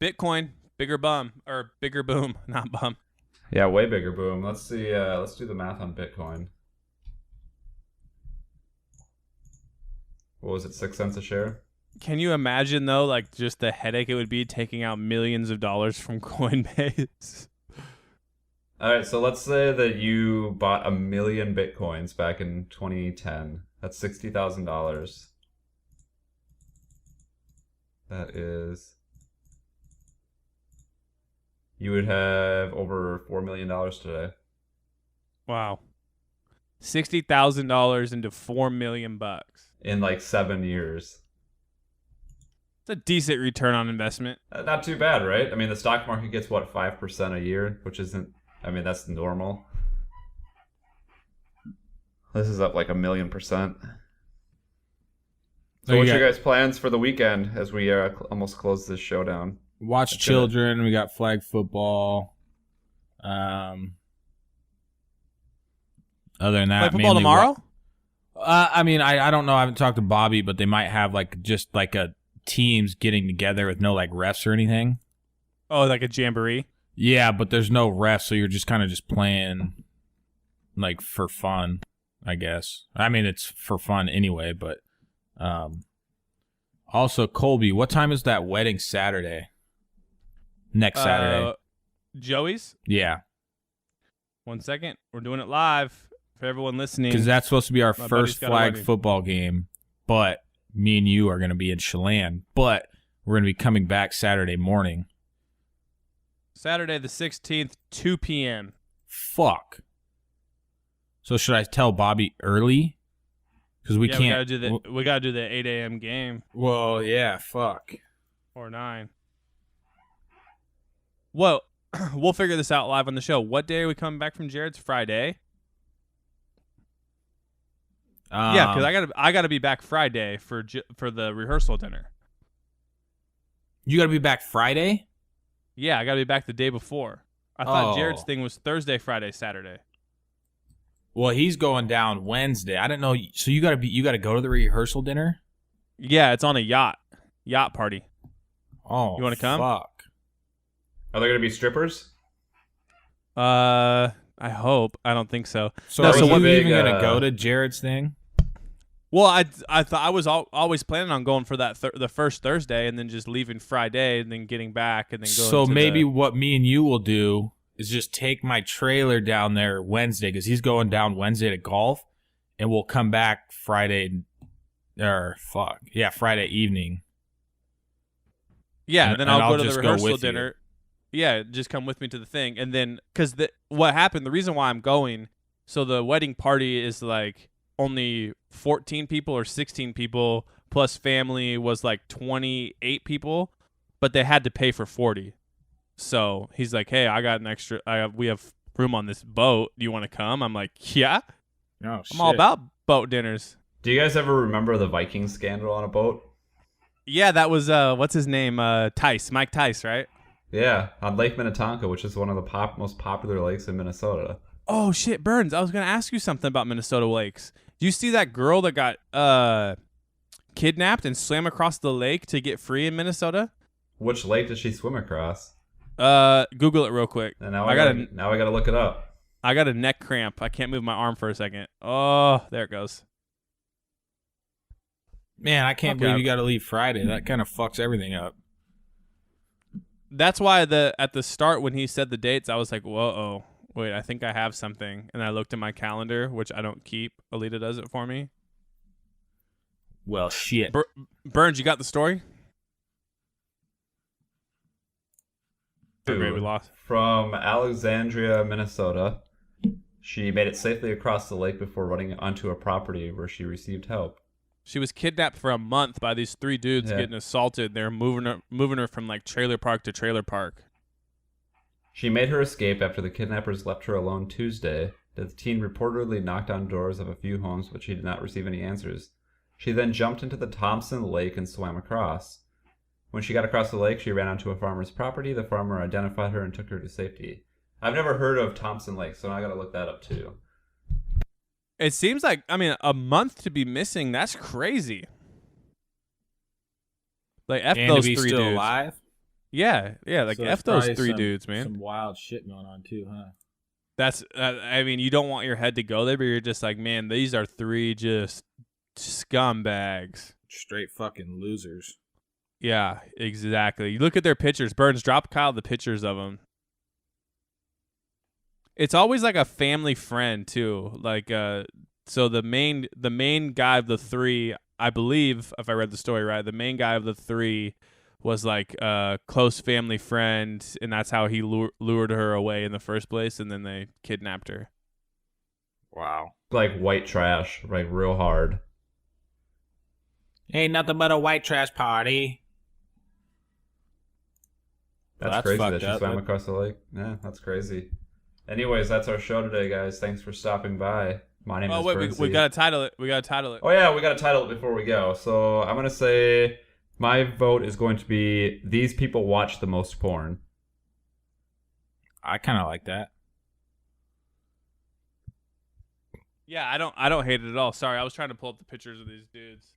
Bitcoin, bigger boom, not bum. Yeah, way bigger boom. Let's see. Let's do the math on Bitcoin. What was it? 6 cents a share? Can you imagine though, like just the headache it would be taking out millions of dollars from Coinbase? All right, so let's say that you bought 1 million Bitcoins back in 2010. That's $60,000. That is, you would have over $4 million today. Wow, $60,000 into $4 million in like 7 years. It's a decent return on investment. Not too bad, right? I mean, the stock market gets, what, 5% a year, which isn't, I mean, that's normal. This is up like 1,000,000%. So what's your guys' plans for the weekend as we almost close this show down? Watch children. We got flag football. Other than that, play football tomorrow? I mean, I don't know. I haven't talked to Bobby, but they might have like just like a teams getting together with no like refs or anything. Oh, like a jamboree? Yeah, but there's no refs, so you're just kind of just playing like for fun, I guess. I mean, it's for fun anyway, but also Colby, what time is that wedding Saturday? Next Saturday. Joey's? Yeah. 1 second. We're doing it live for everyone listening. Because that's supposed to be our My first buddy's got a flag wedding. football game, but me and you are going to be in Chelan, but we're going to be coming back Saturday morning. Saturday the 16th, 2 p.m. Fuck. So should I tell Bobby early? Because we can't. We gotta do the 8 a.m. game Well, yeah, fuck. or 9. Well, we'll figure this out live on the show. What day are we coming back from Jared's? Friday. Yeah, because I gotta be back Friday for the rehearsal dinner. You got to be back Friday? Yeah, I gotta be back the day before. I thought Oh. Jared's thing was Thursday, Friday, Saturday. Well, he's going down Wednesday. I don't know. So you got to go to the rehearsal dinner? Yeah, it's on a yacht party. Oh, You wanna come? Fuck. Are there gonna be strippers? I hope. I don't think so. So, No, are so you what- even gonna go to Jared's thing? Well, I thought I was always planning on going for that the first Thursday and then just leaving Friday and then getting back and then going. So to maybe what me and you will do is just take my trailer down there Wednesday because he's going down Wednesday to golf, and we'll come back Friday evening. Yeah, And- then and I'll go to just the go rehearsal with you. dinner. Yeah, just come with me to the thing, and then because what happened, the reason why I'm going, so the wedding party is like only 14 people or 16 people plus family was like 28 people, but they had to pay for 40. So he's like, "Hey, I got an extra. We have room on this boat. Do you want to come?" I'm like, "Yeah, Oh, I'm all about boat dinners." Do you guys ever remember the Viking scandal on a boat? Yeah, that was what's his name? Mike Tice, right? Yeah, on Lake Minnetonka, which is one of the most popular lakes in Minnesota. Oh shit, Burns! I was gonna ask you something about Minnesota lakes. Do you see that girl that got kidnapped and swam across the lake to get free in Minnesota? Which lake did she swim across? Google it real quick. And now I gotta look it up. I got a neck cramp. I can't move my arm for a second. Oh, there it goes. Man, I can't Okay. believe you got to leave Friday. That kind of fucks everything up. That's why at the start when he said the dates, I was like, whoa, wait, I think I have something. And I looked at my calendar, which I don't keep. Alita does it for me. Well, shit. Burns, you got the story? Oh, great, we Dude, lost. From Alexandria, Minnesota. She made it safely across the lake before running onto a property where she received help. She was kidnapped for a month by these 3 dudes Yeah. getting assaulted. They're moving her from like trailer park to trailer park. She made her escape after the kidnappers left her alone Tuesday. The teen reportedly knocked on doors of a few homes, but she did not receive any answers. She then jumped into the Thompson Lake and swam across. When she got across the lake, she ran onto a farmer's property. The farmer identified her and took her to safety. I've never heard of Thompson Lake, so now I gotta look that up too. It seems like, I mean, a month to be missing, that's crazy. Like, F And those to be 3 still dudes. alive? Yeah, like, So F there's those probably 3 dudes, man. Some wild shit going on too, huh? That's, I mean, you don't want your head to go there, but you're just like, man, these are 3 just scumbags. Straight fucking losers. Yeah, exactly. You look at their pictures. Burns, drop Kyle the pictures of them. It's always like a family friend too. Like, so the main guy of the 3, I believe, if I read the story right, the main guy of the 3 was like a close family friend, and that's how he lured her away in the first place, and then they kidnapped her. Wow. Like white trash, like real hard. Ain't nothing but a white trash party. That's Well, crazy that's that fucked she up. swam across the lake. Yeah, that's crazy. Anyways, that's our show today, guys. Thanks for stopping by. My name Oh is wait, Bernsey. we gotta title it. Oh yeah, we gotta title it before we go. So I'm gonna say my vote is going to be "These people watch the most porn." I kind of like that. Yeah, I don't hate it at all. Sorry, I was trying to pull up the pictures of these dudes.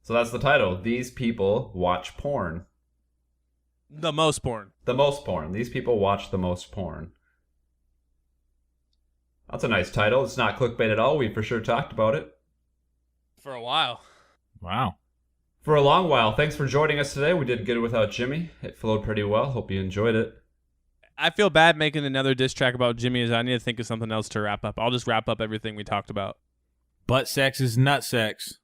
So that's the title. These people watch porn. The most porn. The most porn. These people watch the most porn. That's a nice title. It's not clickbait at all. We for sure talked about it. For a while. Wow. For a long while. Thanks for joining us today. We did good without Jimmy. It flowed pretty well. Hope you enjoyed it. I feel bad making another diss track about Jimmy, as I need to think of something else to wrap up. I'll just wrap up everything we talked about. Butt sex is nut sex.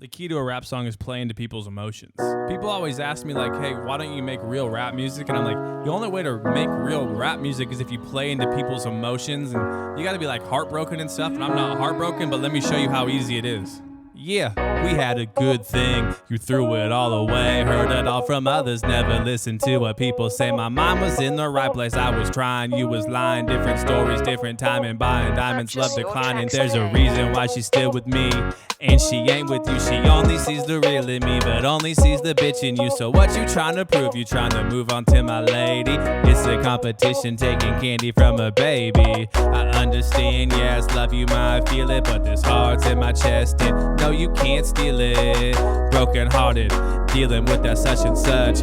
The key to a rap song is playing to people's emotions. People always ask me, like, hey, why don't you make real rap music? And I'm like, the only way to make real rap music is if you play into people's emotions, and you gotta be like heartbroken and stuff, and I'm not heartbroken, but let me show you how easy it is. Yeah, we had a good thing, you threw it all away, heard it all from others, never listened to what people say. My mind was in the right place, I was trying, you was lying, different stories, different timing, buying diamonds, love declining. There's a reason why she's still with me, and she ain't with you. She only sees the real in me, but only sees the bitch in you. So what you trying to prove? You trying to move on to my lady? It's a competition, taking candy from a baby. I understand, yes, love you, my feel it, but this heart's in my chest, and no, you can't steal it. Broken hearted, dealing with that such and such.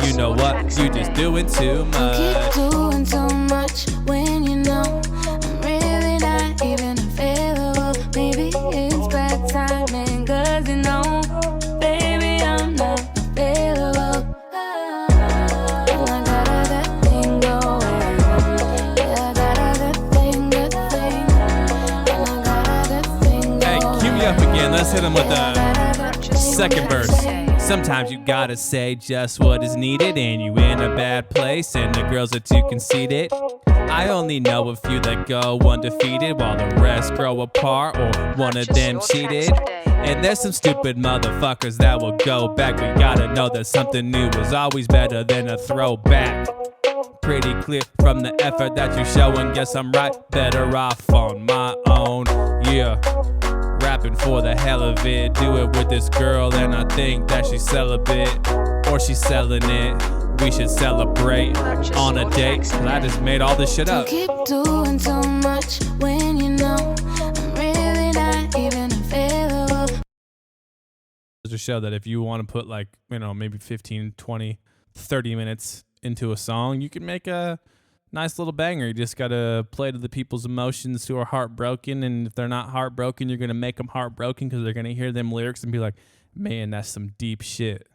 You know what? You just doing too much. Keep doing too much when you know I'm really not even available. Maybe it's bad timing, 'cause you know, baby, I'm not available. And I got that thing going. Yeah, I got that thing, that thing. And I got that thing Hey, going. cue me up again. Let's hit him with the second verse. Sometimes you gotta say just what is needed, and you in a bad place, and the girls are too conceited. I only know a few that go undefeated, while the rest grow apart, or one of them cheated. And there's some stupid motherfuckers that will go back. We gotta know that something new is always better than a throwback. Pretty clear from the effort that you're showing. Guess I'm right, better off on my own. Yeah. Rapping for the hell of it, do it with this girl, and I think that she's celibate, or she's selling it. We should celebrate on a date, 'cause I just made all this shit up. Keep doing too much when you know I'm really not even available. To show that if you want to put like, you know, maybe 15, 20, 30 minutes into a song, you can make a nice little banger. You just got to play to the people's emotions who are heartbroken. And if they're not heartbroken, you're going to make them heartbroken, because they're going to hear them lyrics and be like, man, that's some deep shit.